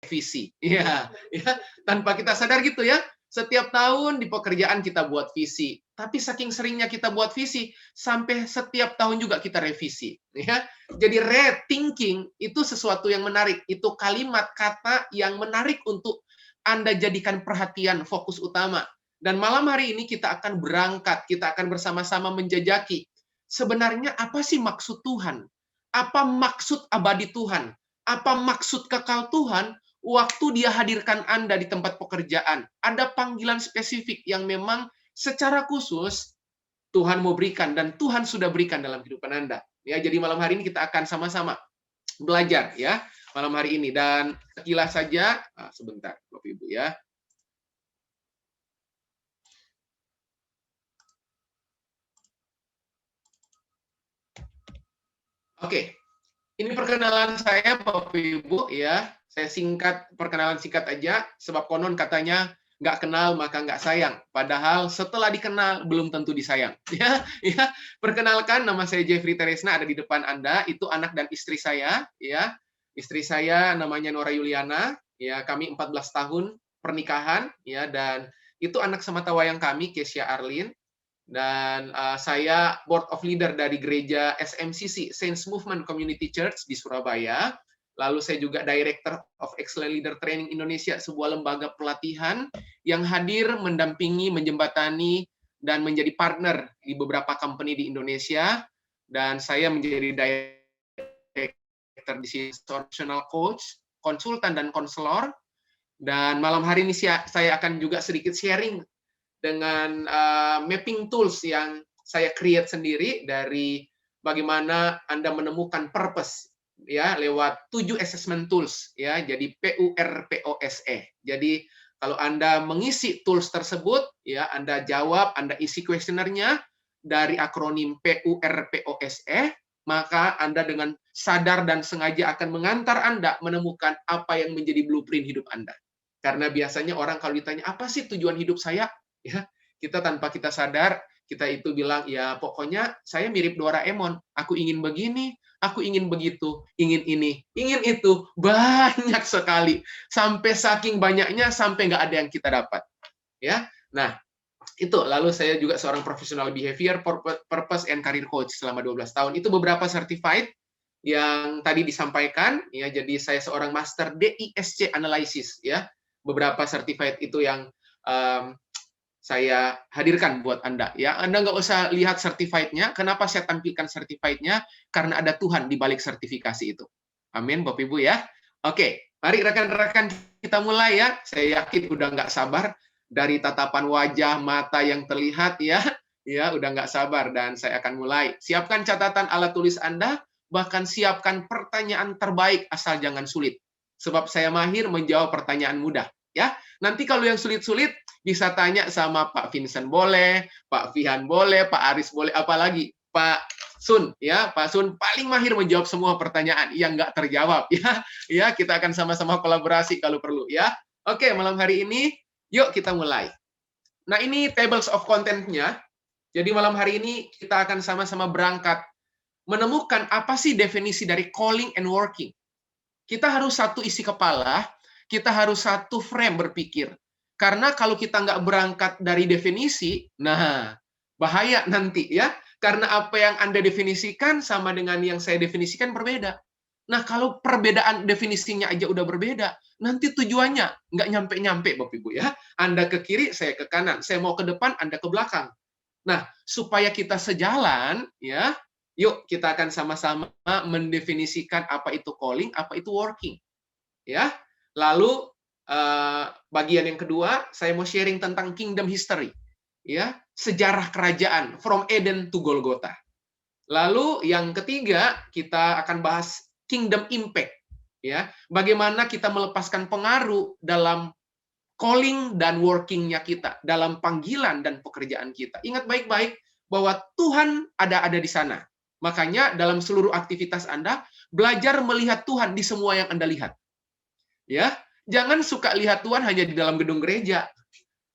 visi. Iya, ya, tanpa kita sadar gitu ya. Setiap tahun di pekerjaan kita buat visi, tapi saking seringnya kita buat visi, sampai setiap tahun juga kita revisi. Ya, jadi rethinking itu sesuatu yang menarik. Itu kalimat kata yang menarik untuk Anda jadikan perhatian fokus utama. Dan malam hari ini kita akan berangkat, kita akan bersama-sama menjajaki sebenarnya apa sih maksud Tuhan? Apa maksud abadi Tuhan? Apa maksud kekal Tuhan waktu Dia hadirkan Anda di tempat pekerjaan? Ada panggilan spesifik yang memang secara khusus Tuhan mau berikan dan Tuhan sudah berikan dalam kehidupan Anda. Ya, jadi malam hari ini kita akan sama-sama belajar ya malam hari ini dan sekilas saja sebentar Bapak Ibu ya. Oke, ini perkenalan saya Bapak Ibu ya. Saya singkat, perkenalan singkat aja, sebab konon katanya nggak kenal maka nggak sayang. Padahal setelah dikenal belum tentu disayang. Ya, ya. Perkenalkan, nama saya Jeffrey Teresna, ada di depan Anda. Itu anak dan istri saya. Ya, istri saya namanya Nora Yuliana. Ya, kami 14 tahun pernikahan. Ya, dan itu anak sematawayang kami, Kesia Arlin. Dan saya board of leader dari gereja SMCC, Saints Movement Community Church di Surabaya. Lalu saya juga Director of Excellent Leader Training Indonesia, sebuah lembaga pelatihan yang hadir mendampingi, menjembatani, dan menjadi partner di beberapa company di Indonesia. Dan saya menjadi Director di sini, Professional Coach, konsultan dan konselor. Dan malam hari ini saya akan juga sedikit sharing dengan mapping tools yang saya create sendiri dari bagaimana Anda menemukan purpose ya lewat 7 assessment tools ya. Jadi PURPOSE. Jadi kalau Anda mengisi tools tersebut ya, Anda jawab, Anda isi kuesionernya dari akronim PURPOSE, maka Anda dengan sadar dan sengaja akan mengantar Anda menemukan apa yang menjadi blueprint hidup Anda. Karena biasanya orang kalau ditanya, apa sih tujuan hidup saya? Ya, kita tanpa kita sadar, kita itu bilang, ya pokoknya saya mirip Doraemon. Aku ingin begini, aku ingin begitu, ingin ini, ingin itu. Banyak sekali. Sampai saking banyaknya, sampai nggak ada yang kita dapat. Ya, nah, itu. Lalu saya juga seorang professional behavior, purpose and career coach selama 12 tahun. Itu beberapa certified yang tadi disampaikan ya. Jadi saya seorang master DISC analysis ya. Beberapa certified itu yang saya hadirkan buat Anda ya. Anda nggak usah lihat certified-nya. Kenapa saya tampilkan certified-nya? Karena ada Tuhan di balik sertifikasi itu. Amin, Bapak Ibu ya. Oke, mari rekan-rekan kita mulai ya. Saya yakin udah nggak sabar dari tatapan wajah, mata yang terlihat ya. Ya, udah nggak sabar dan saya akan mulai. Siapkan catatan alat tulis Anda, bahkan siapkan pertanyaan terbaik asal jangan sulit. Sebab saya mahir menjawab pertanyaan mudah ya. Nanti kalau yang sulit-sulit bisa tanya sama Pak Vincent boleh, Pak Fihan boleh, Pak Aris boleh, apalagi Pak Sun ya. Pak Sun paling mahir menjawab semua pertanyaan yang nggak terjawab ya. Ya, kita akan sama-sama kolaborasi kalau perlu ya. Oke, malam hari ini yuk kita mulai. Nah, ini tables of content-nya. Jadi malam hari ini kita akan sama-sama berangkat menemukan apa sih definisi dari calling and working. Kita harus satu isi kepala, kita harus satu frame berpikir. Karena kalau kita nggak berangkat dari definisi, nah bahaya nanti ya. Karena apa yang Anda definisikan sama dengan yang saya definisikan berbeda. Nah, kalau perbedaan definisinya aja udah berbeda, nanti tujuannya nggak nyampe-nyampe, Bapak Ibu ya. Anda ke kiri, saya ke kanan. Saya mau ke depan, Anda ke belakang. Nah, supaya kita sejalan, ya, yuk kita akan sama-sama mendefinisikan apa itu calling, apa itu working. Ya, lalu bagian yang kedua, saya mau sharing tentang kingdom history, ya, sejarah kerajaan from Eden to Golgotha. Lalu yang ketiga, kita akan bahas kingdom impact, ya, bagaimana kita melepaskan pengaruh dalam calling dan working-nya kita, dalam panggilan dan pekerjaan kita. Ingat baik-baik bahwa Tuhan ada di sana. Makanya dalam seluruh aktivitas Anda, belajar melihat Tuhan di semua yang Anda lihat. Ya, jangan suka lihat Tuhan hanya di dalam gedung gereja.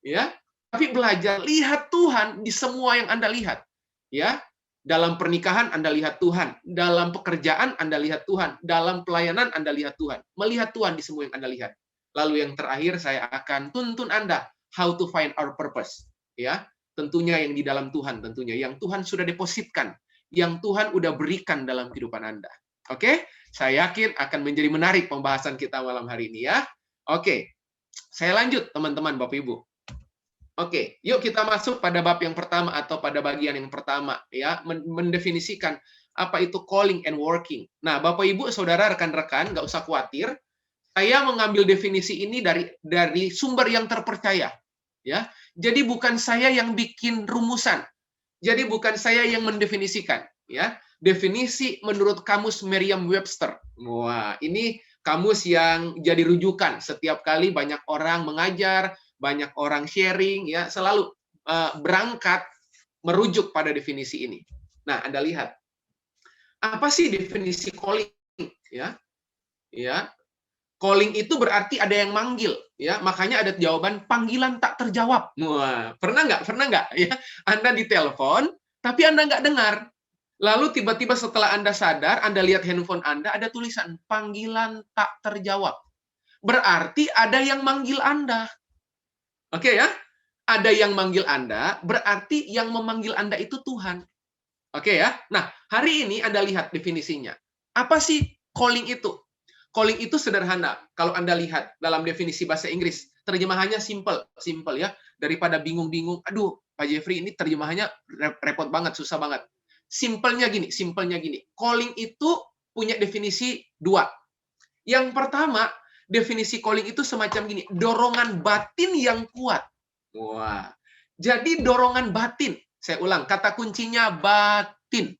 Ya, tapi belajar lihat Tuhan di semua yang Anda lihat. Ya, Dalam pernikahan Anda lihat Tuhan, dalam pekerjaan Anda lihat Tuhan, dalam pelayanan Anda lihat Tuhan. Melihat Tuhan di semua yang Anda lihat. Lalu yang terakhir saya akan tuntun Anda how to find our purpose. Ya, tentunya yang di dalam Tuhan, tentunya yang Tuhan sudah depositkan, yang Tuhan udah berikan dalam kehidupan Anda. Oke, saya yakin akan menjadi menarik pembahasan kita malam hari ini ya. Oke, saya lanjut teman-teman Bapak Ibu. Oke, yuk kita masuk pada bab yang pertama atau pada bagian yang pertama ya, mendefinisikan apa itu calling and working. Nah, Bapak Ibu, Saudara, rekan-rekan, nggak usah khawatir. Saya mengambil definisi ini dari sumber yang terpercaya, ya. Jadi bukan saya yang bikin rumusan. Jadi bukan saya yang mendefinisikan, ya. Definisi menurut kamus Merriam-Webster. Wah, ini kamus yang jadi rujukan setiap kali banyak orang mengajar, banyak orang sharing, ya, selalu berangkat merujuk pada definisi ini. Nah, Anda lihat, apa sih definisi calling? Ya, ya, calling itu berarti ada yang manggil, ya. Makanya ada jawaban panggilan tak terjawab. Wah, pernah nggak? Pernah nggak? Ya, Anda ditelepon, tapi Anda nggak dengar. Lalu tiba-tiba setelah Anda sadar, Anda lihat handphone Anda, ada tulisan panggilan tak terjawab. Berarti ada yang manggil Anda. Oke ya? Ada yang manggil Anda, berarti yang memanggil Anda itu Tuhan. Oke ya? Nah, hari ini Anda lihat definisinya. Apa sih calling itu? Calling itu sederhana. Kalau Anda lihat dalam definisi bahasa Inggris, terjemahannya simple, simple ya. Daripada bingung-bingung, aduh, Pak Jeffrey ini terjemahannya repot banget, susah banget. Simpelnya gini, simpelnya gini. Calling itu punya definisi dua. Yang pertama, definisi calling itu semacam gini, dorongan batin yang kuat. Wah, jadi dorongan batin. Saya ulang, kata kuncinya batin.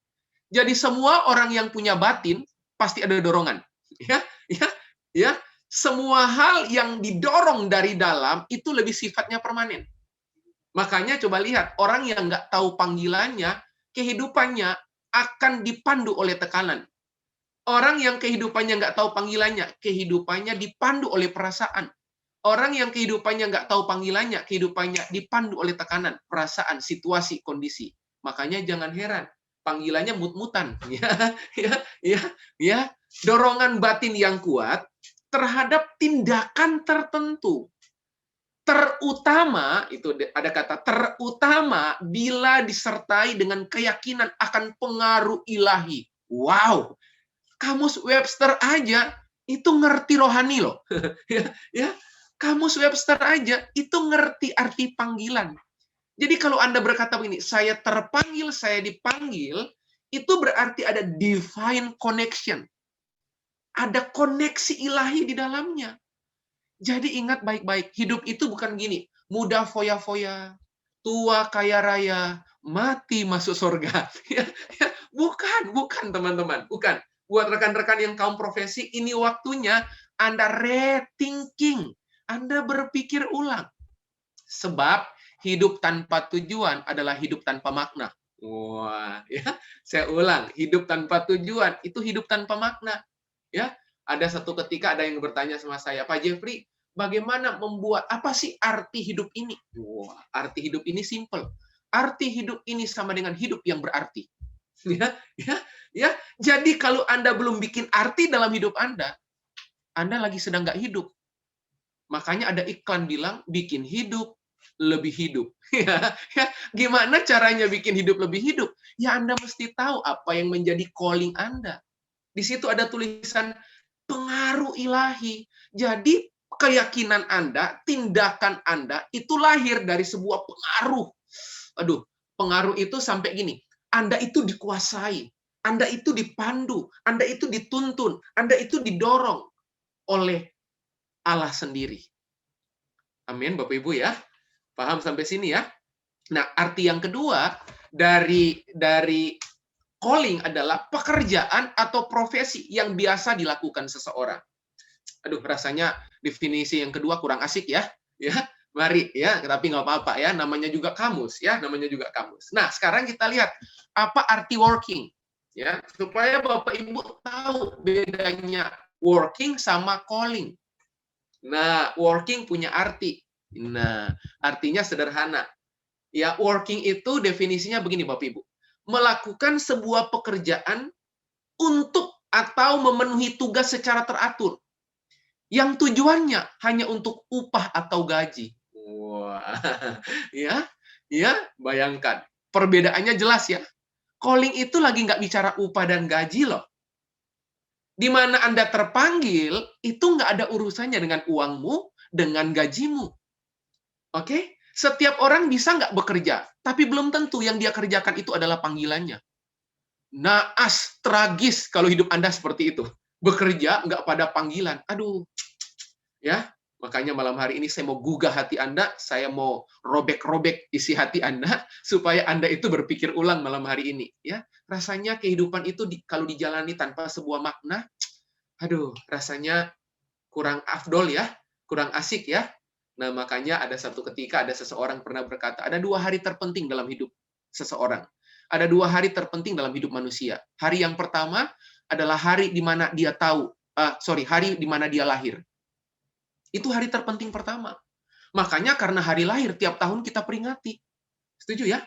Jadi semua orang yang punya batin pasti ada dorongan. Ya, ya, ya. Semua hal yang didorong dari dalam itu lebih sifatnya permanen. Makanya coba lihat, orang yang nggak tahu panggilannya, kehidupannya akan dipandu oleh tekanan. Orang yang kehidupannya nggak tahu panggilannya, kehidupannya dipandu oleh perasaan. Orang yang kehidupannya nggak tahu panggilannya, kehidupannya dipandu oleh tekanan, perasaan, situasi, kondisi. Makanya jangan heran, panggilannya mut-mutan. Ya. Dorongan batin yang kuat terhadap tindakan tertentu. Terutama, itu ada kata terutama bila disertai dengan keyakinan akan pengaruh ilahi. Wow, Kamus Webster aja itu ngerti rohani loh. ya, Kamus Webster aja itu ngerti arti panggilan. Jadi kalau Anda berkata begini, saya terpanggil, saya dipanggil, itu berarti ada divine connection. Ada koneksi ilahi di dalamnya. Jadi ingat baik-baik, hidup itu bukan gini, muda foya-foya, tua kaya raya, mati masuk surga. Bukan teman-teman, bukan. Buat rekan-rekan yang kaum profesi, ini waktunya Anda rethinking. Anda berpikir ulang. Sebab hidup tanpa tujuan adalah hidup tanpa makna. Wah, ya. Saya ulang, hidup tanpa tujuan itu hidup tanpa makna. Ya, ada satu ketika ada yang bertanya sama saya, Pak Jeffrey, bagaimana membuat apa sih arti hidup ini? Wah, arti hidup ini simple. Arti hidup ini sama dengan hidup yang berarti. Ya. Jadi kalau Anda belum bikin arti dalam hidup Anda lagi sedang nggak hidup. Makanya ada iklan bilang bikin hidup lebih hidup. Ya, gimana caranya bikin hidup lebih hidup? Ya Anda mesti tahu apa yang menjadi calling Anda. Di situ ada tulisan pengaruh ilahi. Jadi keyakinan Anda, tindakan Anda itu lahir dari sebuah pengaruh. Aduh, pengaruh itu sampai gini. Anda itu dikuasai, Anda itu dipandu, Anda itu dituntun, Anda itu didorong oleh Allah sendiri. Amin, Bapak Ibu ya. Paham sampai sini ya? Nah, arti yang kedua dari calling adalah pekerjaan atau profesi yang biasa dilakukan seseorang. Aduh, rasanya definisi yang kedua kurang asik ya. Ya, mari ya, tapi nggak apa-apa ya. Namanya juga kamus ya, namanya juga kamus. Nah, sekarang kita lihat apa arti working ya, supaya Bapak Ibu tahu bedanya working sama calling. Nah, working punya arti. Nah, artinya sederhana. Ya, working itu definisinya begini Bapak Ibu. melakukan sebuah pekerjaan untuk atau memenuhi tugas secara teratur. Yang tujuannya hanya untuk upah atau gaji. Wah, ya, ya, bayangkan. Perbedaannya jelas ya. Calling itu lagi nggak bicara upah dan gaji loh. Di mana Anda terpanggil, itu nggak ada urusannya dengan uangmu, dengan gajimu. Oke? Setiap orang bisa nggak bekerja, tapi belum tentu yang dia kerjakan itu adalah panggilannya. Naas, tragis kalau hidup Anda seperti itu. Bekerja nggak pada panggilan. Aduh, ya. Makanya malam hari ini saya mau gugah hati Anda, saya mau robek-robek isi hati Anda, supaya Anda itu berpikir ulang malam hari ini. Ya, rasanya kehidupan itu kalau dijalani tanpa sebuah makna, aduh, rasanya kurang afdol ya, kurang asik ya. Nah, makanya ada satu ketika ada seseorang pernah berkata, ada 2 hari terpenting dalam hidup seseorang. Ada 2 hari terpenting dalam hidup manusia. Hari yang pertama adalah hari di mana dia tahu, hari di mana dia lahir. Itu hari terpenting pertama. Makanya karena hari lahir tiap tahun kita peringati. Setuju ya?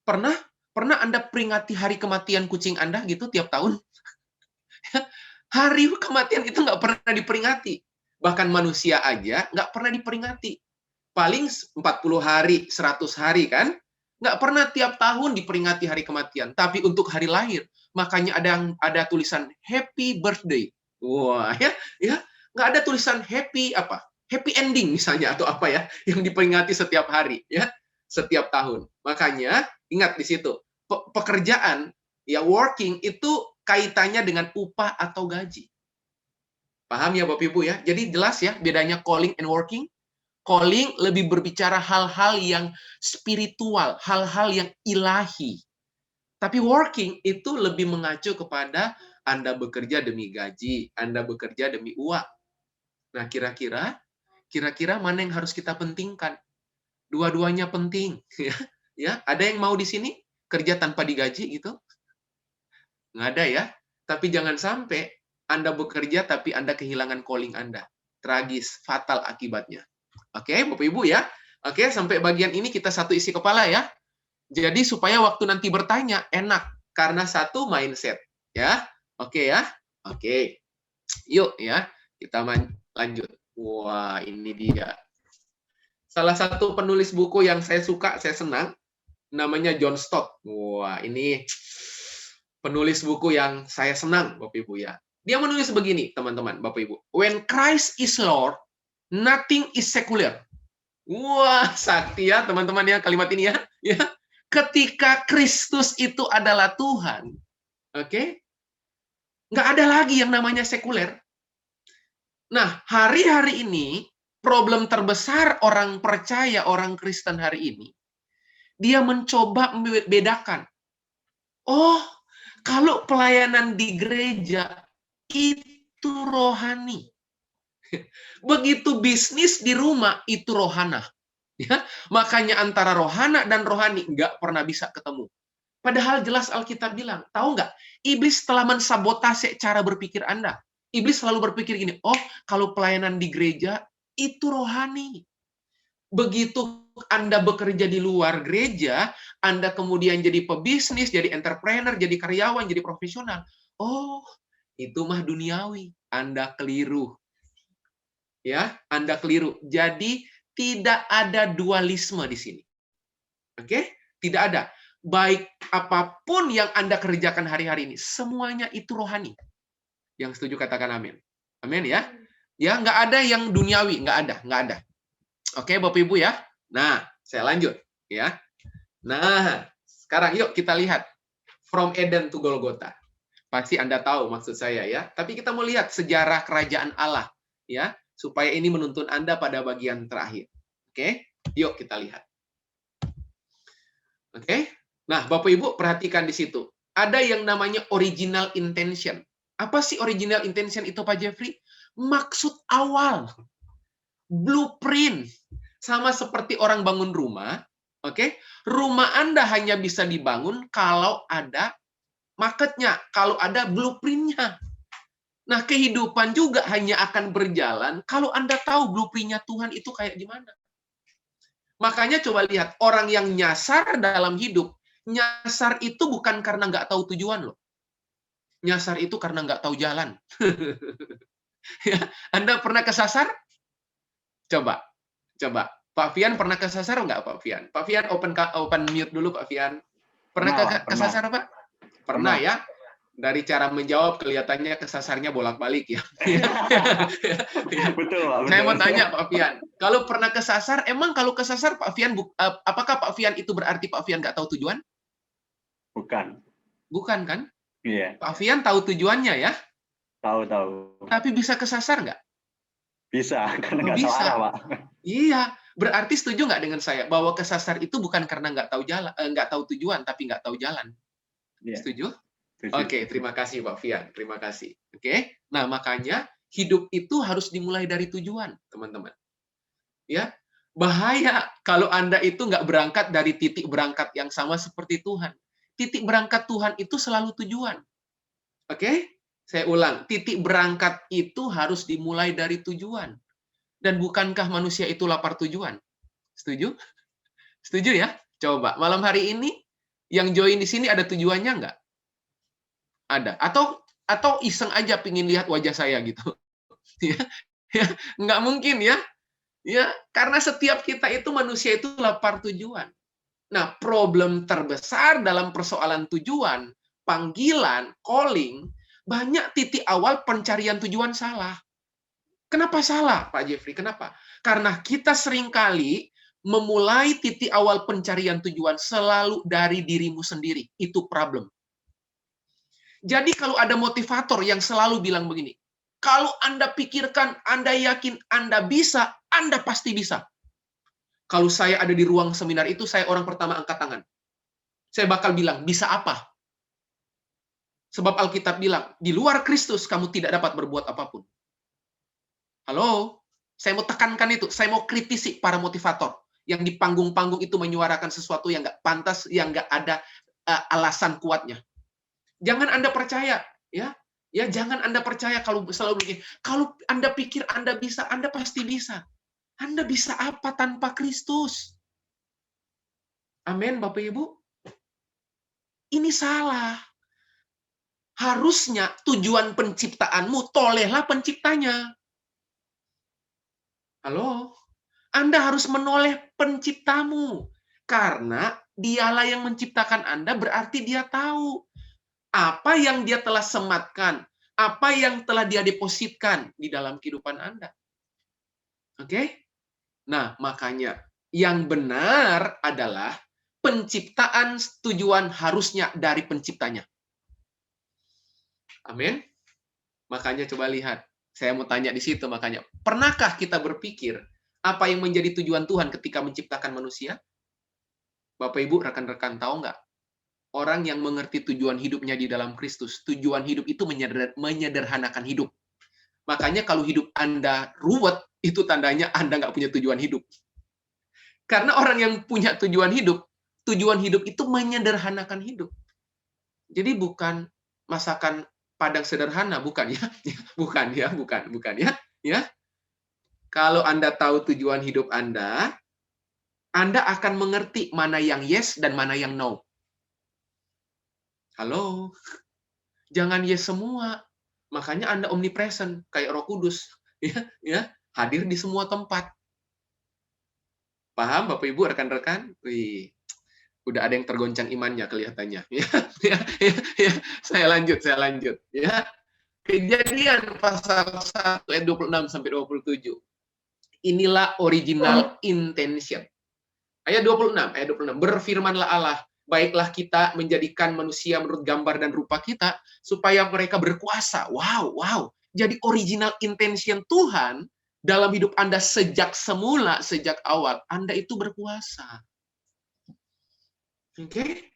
Pernah Anda peringati hari kematian kucing Anda gitu tiap tahun? Hari kematian itu nggak pernah diperingati. Bahkan manusia aja nggak pernah diperingati. Paling 40 hari, 100 hari kan? Nggak pernah tiap tahun diperingati hari kematian. Tapi untuk hari lahir, makanya ada tulisan happy birthday. Wah, ya, nggak ada tulisan happy ending misalnya atau apa ya yang diperingati setiap hari ya, setiap tahun. Makanya ingat di situ, pekerjaan ya, working itu kaitannya dengan upah atau gaji. Paham ya Bapak Ibu ya? Jadi jelas ya bedanya calling and working. Calling lebih berbicara hal-hal yang spiritual, hal-hal yang ilahi. Tapi working itu lebih mengacu kepada Anda bekerja demi gaji, Anda bekerja demi uang. Nah, kira-kira mana yang harus kita pentingkan? Dua-duanya penting, ya. Ada yang mau di sini kerja tanpa digaji gitu? Nggak ada ya. Tapi jangan sampai Anda bekerja tapi Anda kehilangan calling Anda. Tragis, fatal akibatnya. Oke, Bapak Ibu ya. Oke, sampai bagian ini kita satu isi kepala ya. Jadi supaya waktu nanti bertanya enak karena satu mindset ya. Oke ya. Oke. Yuk ya, kita lanjut. Wah, ini dia. Salah satu penulis buku yang saya suka, saya senang, namanya John Stott. Wah, ini penulis buku yang saya senang, Bapak Ibu ya. Dia menulis begini, teman-teman, Bapak Ibu. When Christ is Lord, nothing is secular. Wah, sakti ya teman-teman ya kalimat ini ya. Ya. Ketika Kristus itu adalah Tuhan, oke? Nggak ada lagi yang namanya sekuler. Nah, hari-hari ini problem terbesar orang percaya, orang Kristen hari ini, dia mencoba membedakan. Oh, kalau pelayanan di gereja itu rohani. Begitu bisnis di rumah itu rohana. Ya, makanya antara rohana dan rohani nggak pernah bisa ketemu. Padahal jelas Alkitab bilang, tahu nggak? Iblis telah mensabotase cara berpikir Anda. Iblis selalu berpikir gini, oh kalau pelayanan di gereja itu rohani. Begitu Anda bekerja di luar gereja, Anda kemudian jadi pebisnis, jadi entrepreneur, jadi karyawan, jadi profesional. Oh, itu mah duniawi. Anda keliru. Ya, Anda keliru. Jadi tidak ada dualisme di sini. Oke? Tidak ada. Baik apapun yang Anda kerjakan hari-hari ini, semuanya itu rohani. Yang setuju katakan amin. Amin ya. Ya, nggak ada yang duniawi, nggak ada. Oke, Bapak Ibu ya. Nah, saya lanjut ya. Nah, sekarang yuk kita lihat from Eden to Golgotha. Pasti Anda tahu maksud saya ya. Tapi kita mau lihat sejarah kerajaan Allah ya, supaya ini menuntun Anda pada bagian terakhir. Oke? Yuk kita lihat. Oke? Nah, Bapak Ibu perhatikan di situ. Ada yang namanya original intention. Apa sih original intention itu, Pak Jeffrey? Maksud awal. Blueprint. Sama seperti orang bangun rumah. Oke? Rumah Anda hanya bisa dibangun kalau ada marketnya, kalau ada blueprintnya. Nah, kehidupan juga hanya akan berjalan kalau Anda tahu blueprintnya Tuhan itu kayak gimana. Makanya coba lihat, orang yang nyasar dalam hidup, Nyasar itu bukan karena nggak tahu tujuan loh. Nyasar itu karena nggak tahu jalan. Ya, Anda pernah kesasar? Coba, coba. Pak Fian pernah kesasar nggak, Pak Fian? Pak Fian open mute dulu, Pak Fian. Pernah Pernah, Pak, pernah. kesasar, Pak? Pernah Pernah. ya? Dari cara menjawab kelihatannya kesasarnya bolak-balik ya. Betul, Pak. Saya Betul. mau tanya Pak Fian, kalau pernah kesasar, emang kalau kesasar Pak Fian, apakah Pak Fian itu berarti Pak Fian nggak tahu tujuan? Bukan. Bukan kan? Iya. Pak Fian tahu tujuannya ya, Tahu. tapi bisa kesasar nggak? Bisa, karena nggak Bisa. salah, Pak. Iya, berarti setuju nggak dengan saya bahwa kesasar itu bukan karena nggak tahu jalan, nggak tahu tujuan, tapi nggak tahu jalan. Iya. Setuju? Setuju. Oke, terima kasih Pak Fian. Terima kasih. Oke, nah makanya hidup itu harus dimulai dari tujuan, teman-teman. Ya, bahaya kalau Anda itu nggak berangkat dari titik berangkat yang sama seperti Tuhan. Titik berangkat Tuhan itu selalu tujuan. Oke? Saya ulang, titik berangkat itu harus dimulai dari tujuan. Dan bukankah manusia itu lapar tujuan? Setuju? Setuju ya? Coba, malam hari ini yang join di sini ada tujuannya nggak? Ada. Atau iseng aja pingin lihat wajah saya gitu. Ya, nggak mungkin ya. Ya, karena setiap kita itu manusia itu lapar tujuan. Nah, problem terbesar dalam persoalan tujuan, panggilan, calling, banyak titik awal pencarian tujuan salah. Kenapa salah, Pak Jeffrey? Kenapa? Karena kita seringkali memulai titik awal pencarian tujuan selalu dari dirimu sendiri. Itu problem. Jadi kalau ada motivator yang selalu bilang begini, kalau Anda pikirkan, Anda yakin Anda bisa, Anda pasti bisa. Kalau saya ada di ruang seminar itu, saya orang pertama angkat tangan. Saya bakal bilang, bisa apa? Sebab Alkitab bilang, di luar Kristus kamu tidak dapat berbuat apapun. Halo? Saya mau tekankan itu. Saya mau kritisi para motivator yang di panggung-panggung itu menyuarakan sesuatu yang nggak pantas, yang nggak ada alasan kuatnya. Jangan Anda percaya, ya. Ya, jangan Anda percaya kalau selalu begini. Kalau Anda pikir Anda bisa, Anda pasti bisa. Anda bisa apa tanpa Kristus? Amin, Bapak Ibu. Ini salah. Harusnya tujuan penciptaanmu, tolehlah penciptanya. Halo? Anda harus menoleh penciptamu. Karena dialah yang menciptakan Anda, berarti dia tahu apa yang dia telah sematkan, apa yang telah dia depositkan di dalam kehidupan Anda. Oke? Nah, makanya yang benar adalah penciptaan tujuan harusnya dari penciptanya. Amin. Makanya coba lihat. Saya mau tanya di situ makanya. Pernahkah kita berpikir apa yang menjadi tujuan Tuhan ketika menciptakan manusia? Bapak Ibu, rekan-rekan tahu nggak? Orang yang mengerti tujuan hidupnya di dalam Kristus, tujuan hidup itu menyederhanakan hidup. Makanya kalau hidup Anda ruwet, itu tandanya Anda nggak punya tujuan hidup. Karena orang yang punya tujuan hidup itu menyederhanakan hidup. Jadi bukan masakan Padang sederhana, bukan ya. Bukan ya. Ya. Kalau Anda tahu tujuan hidup Anda akan mengerti mana yang yes dan mana yang no. Halo. Jangan yes semua. Makanya Anda omnipresent kayak Roh Kudus, ya, hadir di semua tempat. Paham Bapak Ibu, rekan-rekan? Wih. Udah ada yang tergoncang imannya kelihatannya. Ya. Saya lanjut. Ya. Kejadian pasal 1 ayat 26 sampai 27. Inilah original intention. Ayat 26. Berfirmanlah Allah, baiklah kita menjadikan manusia menurut gambar dan rupa kita, supaya mereka berkuasa. Wow. Jadi original intention Tuhan dalam hidup Anda sejak semula, sejak awal, Anda itu berkuasa. Oke?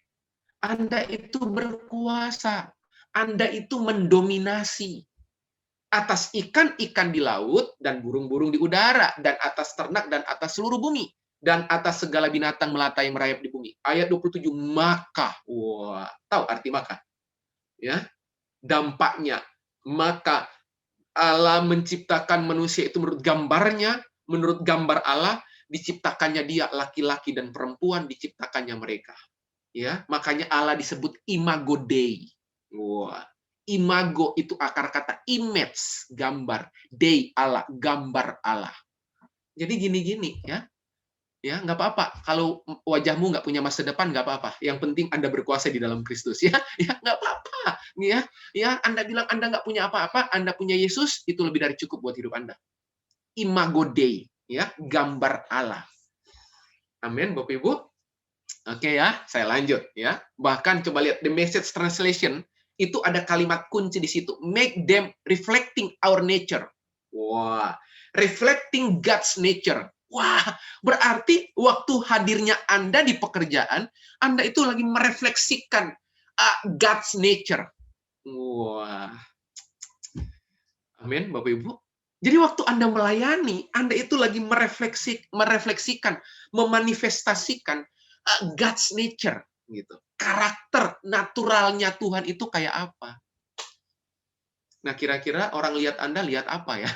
Anda itu berkuasa. Anda itu mendominasi atas ikan-ikan di laut dan burung-burung di udara dan atas ternak dan atas seluruh bumi dan atas segala binatang melata yang merayap di bumi. Ayat 27, maka. Wah, tahu arti maka? Ya. Dampaknya, maka Allah menciptakan manusia itu menurut gambarnya, menurut gambar Allah, diciptakannya dia laki-laki dan perempuan, diciptakannya mereka. Ya, makanya Allah disebut Imago Dei. Wah, imago itu akar kata image, gambar. Dei Allah, gambar Allah. Jadi gini-gini ya. Ya, nggak apa-apa. Kalau wajahmu nggak punya masa depan, nggak apa-apa. Yang penting Anda berkuasa di dalam Kristus. Ya, ya nggak apa-apa. Ya, Anda bilang Anda nggak punya apa-apa, Anda punya Yesus, itu lebih dari cukup buat hidup Anda. Imago Dei, ya, gambar Allah. Amin, Bapak Ibu. Oke ya, saya lanjut ya. Bahkan coba lihat the message translation itu ada kalimat kunci di situ. Make them reflecting our nature. Wah, reflecting God's nature. Wah, berarti waktu hadirnya Anda di pekerjaan, Anda itu lagi merefleksikan God's nature. Wah. Amin, Bapak Ibu. Jadi waktu Anda melayani, Anda itu lagi merefleksikan, memanifestasikan God's nature gitu. Karakter naturalnya Tuhan itu kayak apa? Nah, kira-kira orang lihat Anda lihat apa ya?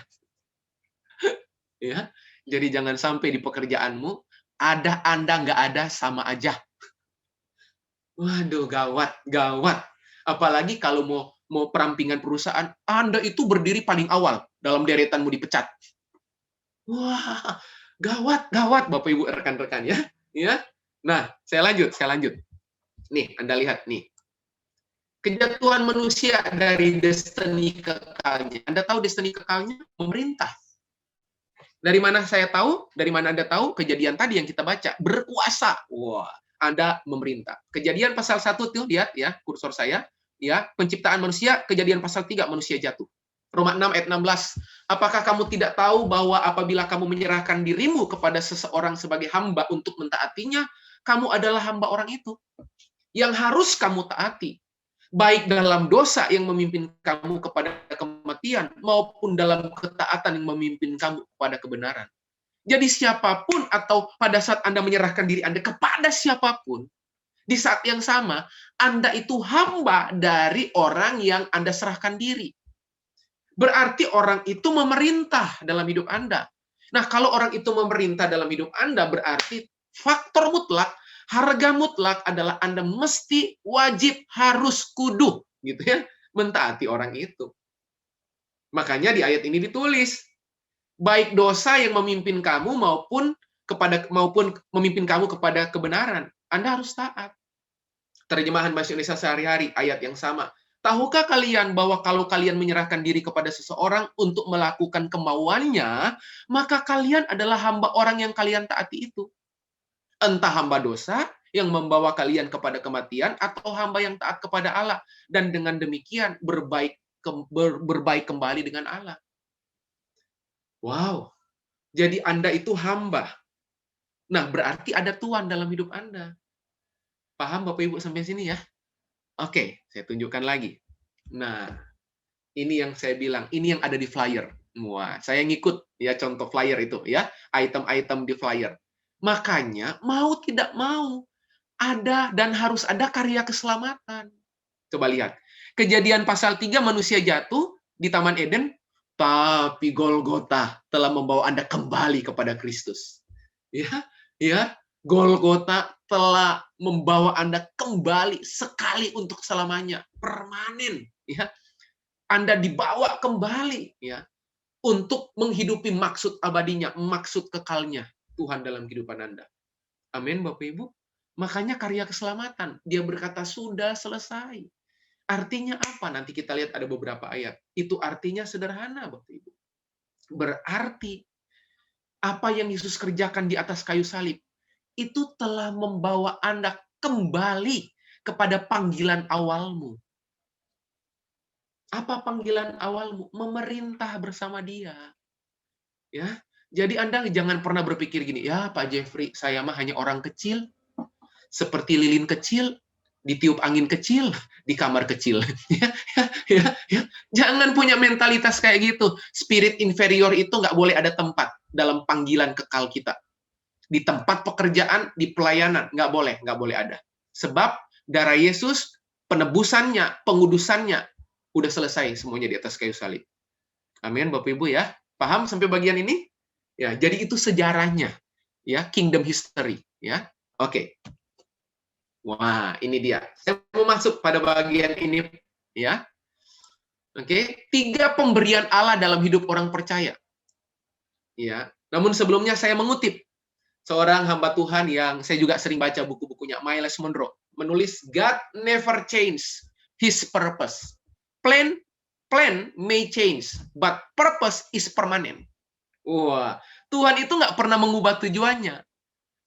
Ya. Jadi jangan sampai di pekerjaanmu ada Anda nggak ada sama aja. Waduh, gawat, gawat. Apalagi kalau mau perampingan perusahaan, Anda itu berdiri paling awal dalam deretanmu dipecat. Wah, gawat, gawat Bapak Ibu rekan-rekan ya. Ya. Nah, saya lanjut. Nih, Anda lihat nih. Kejatuhan manusia dari destiny kekalnya. Anda tahu destiny kekalnya? Memerintah. Dari mana saya tahu? Dari mana Anda tahu? Kejadian tadi yang kita baca. Berkuasa. Wah, Anda memerintah. Kejadian pasal 1 tuh, lihat ya, kursor saya. Ya, penciptaan manusia, kejadian pasal 3, manusia jatuh. Roma 6 ayat 16. Apakah kamu tidak tahu bahwa apabila kamu menyerahkan dirimu kepada seseorang sebagai hamba untuk mentaatinya, kamu adalah hamba orang itu. Yang harus kamu taati. Baik dalam dosa yang memimpin kamu kepada kematian, maupun dalam ketaatan yang memimpin kamu kepada kebenaran. Jadi siapapun atau pada saat Anda menyerahkan diri Anda kepada siapapun, di saat yang sama, Anda itu hamba dari orang yang Anda serahkan diri. Berarti orang itu memerintah dalam hidup Anda. Nah, kalau orang itu memerintah dalam hidup Anda, berarti faktor mutlak, harga mutlak adalah Anda mesti, wajib, harus, kudu, gitu ya, mentaati orang itu. Makanya di ayat ini ditulis, baik dosa yang memimpin kamu maupun memimpin kamu kepada kebenaran, Anda harus taat. Terjemahan bahasa Indonesia sehari-hari, ayat yang sama. Tahukah kalian bahwa kalau kalian menyerahkan diri kepada seseorang untuk melakukan kemauannya, maka kalian adalah hamba orang yang kalian taati itu. Entah hamba dosa yang membawa kalian kepada kematian, atau hamba yang taat kepada Allah. Dan dengan demikian berbaik kembali dengan Allah. Wow, jadi Anda itu hamba. Nah, berarti ada Tuhan dalam hidup Anda. Paham Bapak Ibu sampai sini ya? Oke, saya tunjukkan lagi. Nah, ini yang saya bilang, ini yang ada di flyer. Wah, saya ngikut ya contoh flyer itu ya, item-item di flyer. Makanya mau tidak mau ada dan harus ada karya keselamatan. Coba lihat. Kejadian pasal 3 manusia jatuh di Taman Eden, tapi Golgota telah membawa Anda kembali kepada Kristus. Ya, Golgota telah membawa Anda kembali sekali untuk selamanya, permanen, ya. Anda dibawa kembali ya untuk menghidupi maksud abadinya, maksud kekalnya Tuhan dalam kehidupan Anda. Amin, Bapak Ibu. Makanya karya keselamatan, dia berkata sudah selesai. Artinya apa? Nanti kita lihat ada beberapa ayat. Itu artinya sederhana, Bapak Ibu. Berarti apa yang Yesus kerjakan di atas kayu salib itu telah membawa Anda kembali kepada panggilan awalmu. Apa panggilan awalmu? Memerintah bersama Dia. Ya. Jadi Anda jangan pernah berpikir gini, ya Pak Jeffrey, saya mah hanya orang kecil, seperti lilin kecil, ditiup angin kecil, di kamar kecil. Ya. Jangan punya mentalitas kayak gitu. Spirit inferior itu nggak boleh ada tempat dalam panggilan kekal kita. Di tempat pekerjaan, di pelayanan, nggak boleh ada. Sebab darah Yesus, penebusannya, pengudusannya, udah selesai semuanya di atas kayu salib. Amin, Bapak Ibu ya. Paham sampai bagian ini? Ya, jadi itu sejarahnya, ya, kingdom history, ya. Oke. Wah, ini dia. Saya mau masuk pada bagian ini, ya. Oke, 3 pemberian Allah dalam hidup orang percaya. Ya. Namun sebelumnya saya mengutip seorang hamba Tuhan yang saya juga sering baca buku-bukunya, Miles Monroe, menulis God never change his purpose. Plan may change, but purpose is permanent. Wah, Tuhan itu nggak pernah mengubah tujuannya.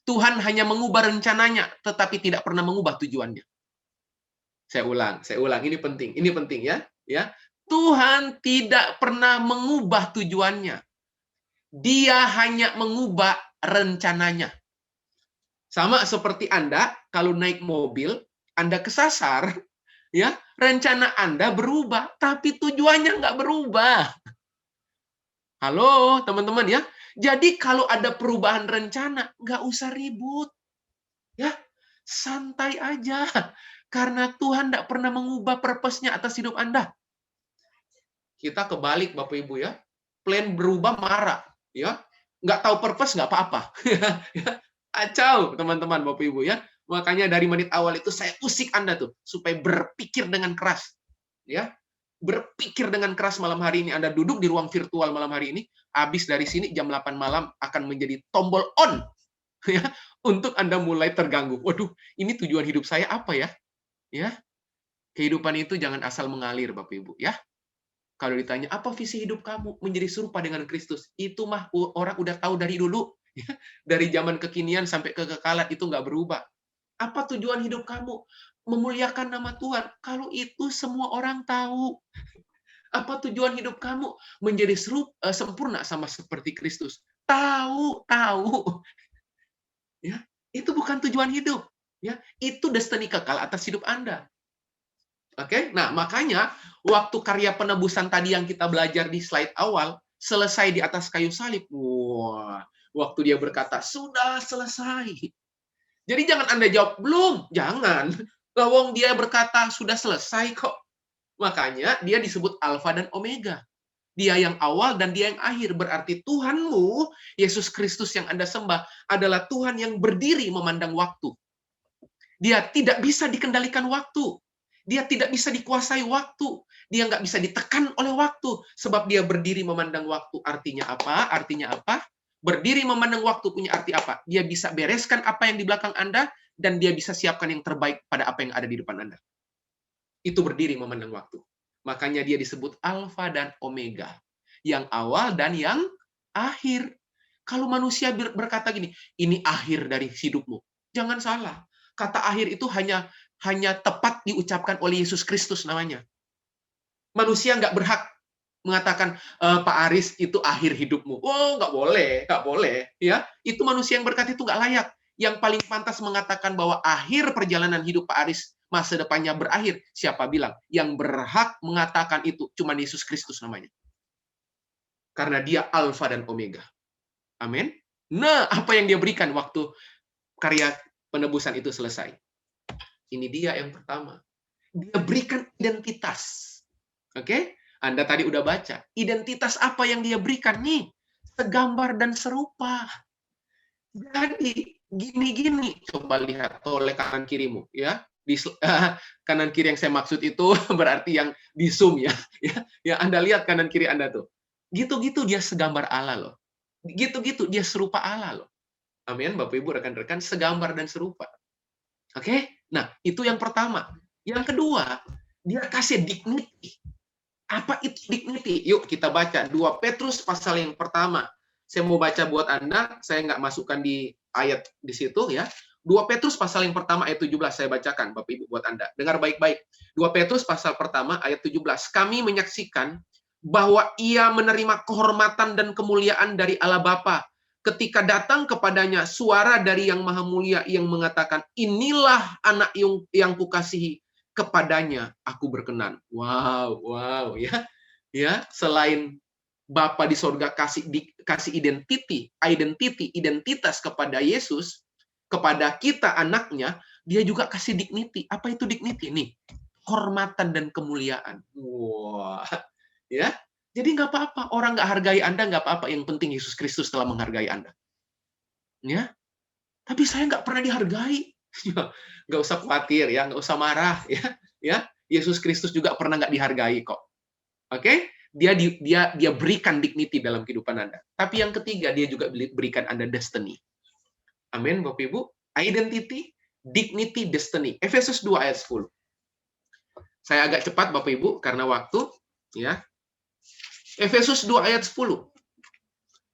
Tuhan hanya mengubah rencananya, tetapi tidak pernah mengubah tujuannya. Saya ulang. Ini penting ya. Ya, Tuhan tidak pernah mengubah tujuannya. Dia hanya mengubah rencananya. Sama seperti Anda, kalau naik mobil, Anda kesasar, ya, rencana Anda berubah, tapi tujuannya nggak berubah. Halo, teman-teman ya. Jadi kalau ada perubahan rencana, nggak usah ribut. Ya, santai aja. Karena Tuhan nggak pernah mengubah purpose-nya atas hidup Anda. Kita kebalik, Bapak Ibu ya. Plan berubah marah. Ya, nggak tahu purpose, nggak apa-apa. Acau, teman-teman, Bapak Ibu ya. Makanya dari menit awal itu saya usik Anda tuh supaya berpikir dengan keras. Ya. Berpikir dengan keras malam hari ini. Anda duduk di ruang virtual malam hari ini, habis dari sini jam 8 malam akan menjadi tombol on ya untuk Anda mulai terganggu. Waduh, ini tujuan hidup saya apa ya? Ya. Kehidupan itu jangan asal mengalir, Bapak Ibu ya. Kalau ditanya apa visi hidup kamu, menjadi serupa dengan Kristus, itu mah orang udah tahu dari dulu. Dari zaman kekinian sampai kekekalan itu nggak berubah. Apa tujuan hidup kamu? Memuliakan nama Tuhan. Kalau itu semua orang tahu. Apa tujuan hidup kamu? Menjadi sempurna sama seperti Kristus. Tahu. Ya, itu bukan tujuan hidup. Ya, itu destiny kekal atas hidup Anda. Oke, nah makanya waktu karya penebusan tadi yang kita belajar di slide awal selesai di atas kayu salib. Wah, waktu dia berkata sudah selesai. Jadi jangan Anda jawab belum, jangan. Lawong dia berkata sudah selesai kok. Makanya dia disebut Alfa dan Omega. Dia yang awal dan dia yang akhir. Berarti Tuhanmu, Yesus Kristus yang Anda sembah, adalah Tuhan yang berdiri memandang waktu. Dia tidak bisa dikendalikan waktu. Dia tidak bisa dikuasai waktu. Dia nggak bisa ditekan oleh waktu. Sebab dia berdiri memandang waktu. Artinya apa? Berdiri memandang waktu punya arti apa? Dia bisa bereskan apa yang di belakang Anda, dan dia bisa siapkan yang terbaik pada apa yang ada di depan Anda. Itu berdiri memandang waktu. Makanya dia disebut Alfa dan Omega. Yang awal dan yang akhir. Kalau manusia berkata gini, ini akhir dari hidupmu. Jangan salah. Kata akhir itu hanya tepat diucapkan oleh Yesus Kristus namanya. Manusia nggak berhak mengatakan Pak Aris itu akhir hidupmu. Oh, nggak boleh, ya. Itu manusia yang berkata itu nggak layak. Yang paling pantas mengatakan bahwa akhir perjalanan hidup Pak Aris, masa depannya berakhir. Siapa bilang? Yang berhak mengatakan itu cuma Yesus Kristus namanya. Karena dia Alfa dan Omega. Amin. Nah, apa yang dia berikan waktu karya penebusan itu selesai? Ini dia yang pertama. Dia berikan identitas. Oke? Anda tadi udah baca. Identitas apa yang dia berikan nih? Segambar dan serupa. Jadi, gini-gini. Coba lihat oleh kanan kirimu. Ya. Kanan kiri yang saya maksud itu berarti yang di zoom ya. Ya, Anda lihat kanan kiri Anda tuh. Gitu-gitu dia segambar Allah loh. Gitu-gitu dia serupa Allah loh. Amin, Bapak Ibu, rekan-rekan, segambar dan serupa. Oke? Nah, itu yang pertama. Yang kedua, dia kasih dignity. Apa itu dignity? Yuk kita baca 2 Petrus pasal yang pertama. Saya mau baca buat Anda, saya nggak masukkan di ayat di situ ya. 2 Petrus pasal yang pertama ayat 17 saya bacakan Bapak Ibu buat Anda. Dengar baik-baik. 2 Petrus pasal pertama ayat 17. Kami menyaksikan bahwa ia menerima kehormatan dan kemuliaan dari Allah Bapa ketika datang kepadanya suara dari Yang Maha Mulia yang mengatakan, "Inilah anak yang kukasihi, kepadanya aku berkenan." Wow, ya. Ya, selain Bapa di sorga kasih identitas kepada Yesus, kepada kita anaknya, dia juga kasih dignity. Apa itu dignity? Nih, hormatan dan kemuliaan. Wah, ya. Jadi nggak apa-apa. Orang nggak hargai Anda, nggak apa-apa. Yang penting Yesus Kristus telah menghargai Anda. Ya. Tapi saya nggak pernah dihargai. Nggak usah khawatir ya, nggak usah marah ya. Yesus Kristus juga pernah nggak dihargai kok. Oke? Dia berikan dignity dalam kehidupan Anda. Tapi yang ketiga, dia juga berikan Anda destiny. Amin, Bapak Ibu. Identity, dignity, destiny. Efesus 2 ayat 10. Saya agak cepat Bapak Ibu karena waktu, ya. Efesus 2 ayat 10.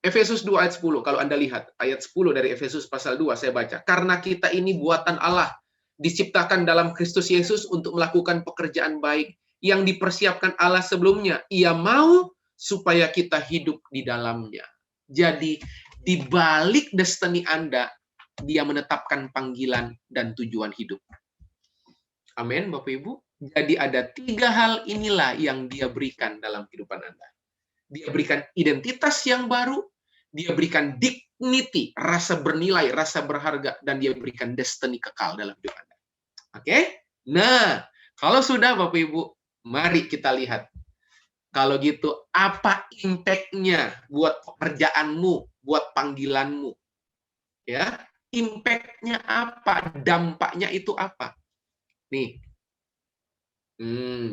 Efesus 2 ayat 10. Kalau Anda lihat ayat 10 dari Efesus pasal 2 saya baca. Karena kita ini buatan Allah, diciptakan dalam Kristus Yesus untuk melakukan pekerjaan baik yang dipersiapkan Allah sebelumnya. Ia mau supaya kita hidup di dalamnya. Jadi, di balik destiny Anda, dia menetapkan panggilan dan tujuan hidup. Amin, Bapak Ibu. Jadi ada 3 hal inilah yang dia berikan dalam kehidupan Anda. Dia berikan identitas yang baru, dia berikan dignity, rasa bernilai, rasa berharga, dan dia berikan destiny kekal dalam hidup Anda. Oke? Nah, kalau sudah Bapak Ibu, mari kita lihat. Kalau gitu, apa impact-nya buat pekerjaanmu, buat panggilanmu? Ya, impact-nya apa? Dampaknya itu apa? Nih.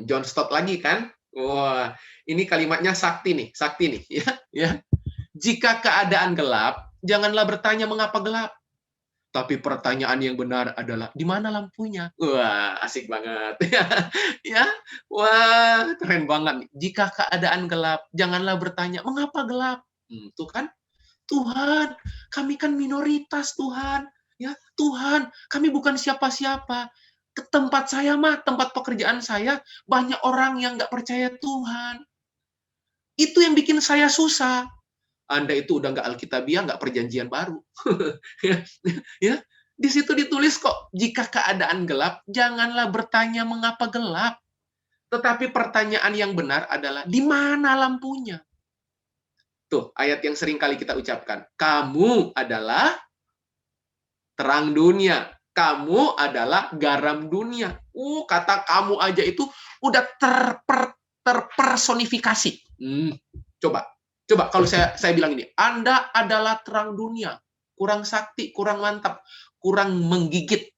John Stott lagi kan? Wah, ini kalimatnya sakti nih, ya. Jika keadaan gelap, janganlah bertanya mengapa gelap. Tapi pertanyaan yang benar adalah, di mana lampunya? Wah, asik banget. Ya, wah, keren banget. Jika keadaan gelap, janganlah bertanya, mengapa gelap? Tuh kan, Tuhan, kami kan minoritas, Tuhan. Ya, Tuhan, kami bukan siapa-siapa. Ke tempat saya mah, tempat pekerjaan saya, banyak orang yang nggak percaya Tuhan. Itu yang bikin saya susah. Anda itu udah nggak Alkitabiah, nggak perjanjian baru. Ya, di situ ditulis kok, jika keadaan gelap, janganlah bertanya mengapa gelap. Tetapi pertanyaan yang benar adalah, di mana lampunya? Tuh, ayat yang sering kali kita ucapkan. Kamu adalah terang dunia. Kamu adalah garam dunia. Kata kamu aja itu udah terpersonifikasi. Coba kalau saya bilang ini, Anda adalah terang dunia, kurang sakti, kurang mantap, kurang menggigit.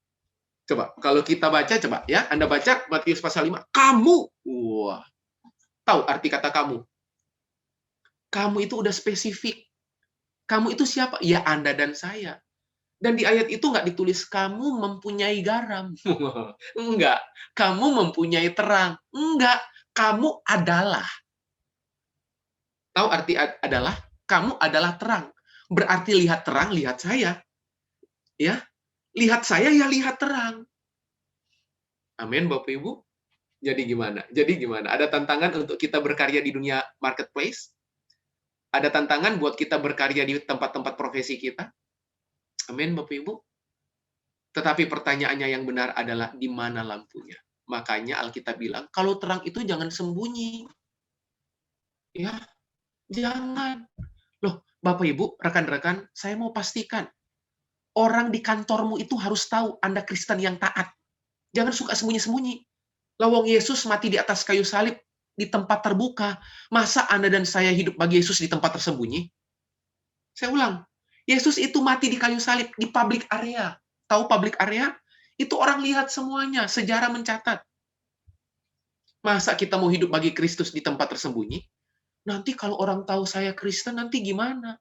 Coba kalau kita baca, coba ya, Anda baca Matius pasal 5, kamu, wah, tahu arti kata kamu? Kamu itu udah spesifik. Kamu itu siapa? Ya Anda dan saya. Dan di ayat itu nggak ditulis kamu mempunyai garam. Enggak. Kamu mempunyai terang. Enggak. Kamu adalah. Tahu arti adalah? Kamu adalah terang. Berarti lihat terang, lihat saya. Ya, lihat saya, ya lihat terang. Amin, Bapak Ibu. Jadi gimana? Ada tantangan untuk kita berkarya di dunia marketplace? Ada tantangan buat kita berkarya di tempat-tempat profesi kita? Amin, Bapak Ibu. Tetapi pertanyaannya yang benar adalah di mana lampunya? Makanya Alkitab bilang, kalau terang itu jangan sembunyi. Ya, jangan. Loh, Bapak Ibu, rekan-rekan, saya mau pastikan. Orang di kantormu itu harus tahu Anda Kristen yang taat. Jangan suka sembunyi-sembunyi. Lawang Yesus mati di atas kayu salib di tempat terbuka. Masa Anda dan saya hidup bagi Yesus di tempat tersembunyi? Saya ulang. Yesus itu mati di kayu salib di public area. Tahu public area? Itu orang lihat semuanya. Sejarah mencatat. Masa kita mau hidup bagi Kristus di tempat tersembunyi? Nanti kalau orang tahu saya Kristen, nanti gimana?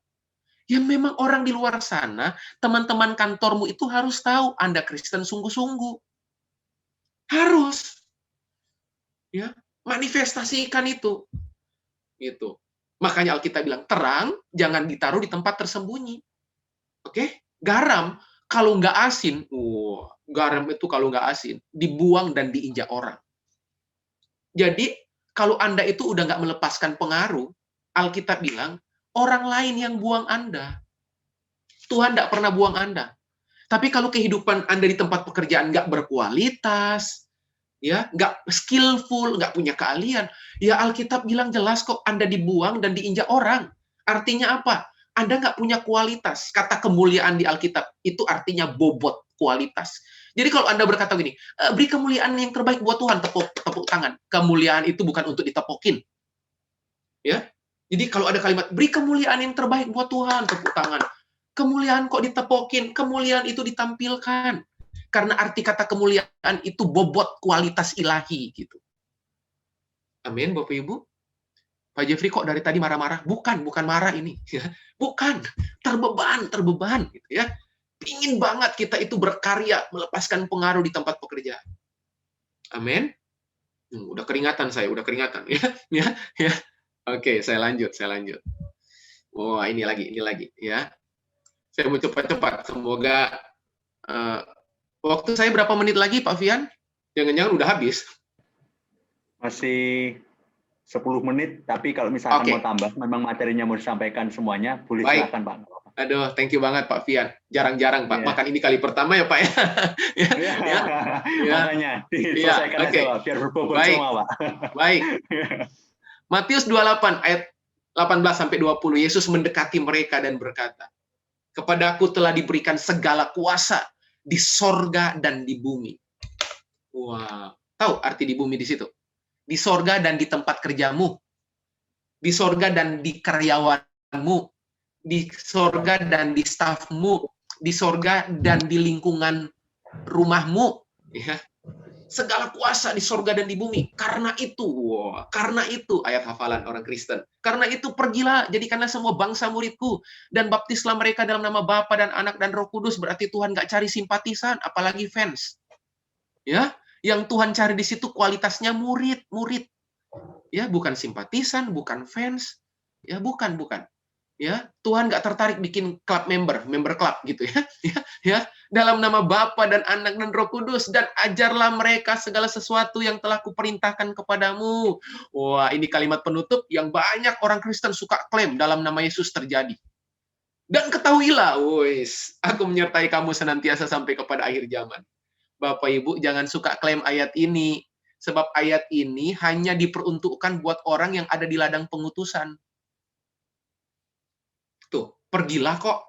Ya memang orang di luar sana, teman-teman kantormu itu harus tahu Anda Kristen sungguh-sungguh. Harus. Ya, manifestasikan itu. Gitu. Makanya Alkitab bilang, terang jangan ditaruh di tempat tersembunyi. Oke? Garam, kalau nggak asin, garam itu kalau nggak asin, dibuang dan diinjak orang. Jadi, kalau Anda itu udah nggak melepaskan pengaruh, Alkitab bilang, orang lain yang buang Anda. Tuhan nggak pernah buang Anda. Tapi kalau kehidupan Anda di tempat pekerjaan nggak berkualitas, ya nggak skillful, nggak punya keahlian, ya Alkitab bilang jelas kok Anda dibuang dan diinjak orang. Artinya apa? Anda nggak punya kualitas. Kata kemuliaan di Alkitab itu artinya bobot kualitas. Jadi kalau Anda berkata gini, beri kemuliaan yang terbaik buat Tuhan, tepuk tangan. Kemuliaan itu bukan untuk ditepokin. Ya. Jadi kalau ada kalimat, beri kemuliaan yang terbaik buat Tuhan, tepuk tangan. Kemuliaan kok ditepokin, kemuliaan itu ditampilkan. Karena arti kata kemuliaan itu bobot kualitas ilahi gitu. Amin, Bapak Ibu. Pak Jeffrey kok dari tadi marah-marah? Bukan marah ini. Ya. Bukan, terbeban gitu ya. Pingin banget kita itu berkarya, melepaskan pengaruh di tempat pekerjaan. Amin. Udah keringatan saya, udah keringatan ya. Oke, saya lanjut. Wah, ini lagi ya. Saya mau cepat-cepat. Semoga waktu saya berapa menit lagi, Pak Fian? Jangan-jangan udah habis. Masih 10 menit, tapi kalau misalkan Oke. mau tambah, memang materinya mau disampaikan semuanya, boleh Baik. silakan Pak. Aduh, thank you banget Pak Fian. Jarang-jarang Pak. Iya. Bahkan ini kali pertama ya Pak ya. Ya. Makanya diselesaikan aja Pak, biar berbobot Baik. semua Pak. Baik. Matius 28 ayat 18 sampai 20. Yesus mendekati mereka dan berkata, "Kepadaku telah diberikan segala kuasa di sorga dan di bumi." Wah, tahu arti di bumi di situ? Di sorga dan di tempat kerjamu. Di sorga dan di karyawanmu. Di sorga dan di stafmu. Di sorga dan di lingkungan rumahmu. Ya. Segala kuasa di sorga dan di bumi. Karena itu ayat hafalan orang Kristen. Karena itu pergilah, jadikanlah semua bangsa muridku dan baptislah mereka dalam nama Bapa dan Anak dan Roh Kudus. Berarti Tuhan nggak cari simpatisan, apalagi fans. Ya, yang Tuhan cari di situ kualitasnya murid. Ya, bukan simpatisan, bukan fans. Ya, bukan. Ya, Tuhan nggak tertarik bikin klub member klub gitu ya. Ya, dalam nama Bapa dan Anak dan Roh Kudus, dan ajarlah mereka segala sesuatu yang telah kuperintahkan kepadamu. Wah, ini kalimat penutup yang banyak orang Kristen suka klaim dalam nama Yesus terjadi. Dan ketahuilah, aku menyertai kamu senantiasa sampai kepada akhir zaman. Bapak Ibu jangan suka klaim ayat ini, sebab ayat ini hanya diperuntukkan buat orang yang ada di ladang pengutusan. Tuh, pergilah kok.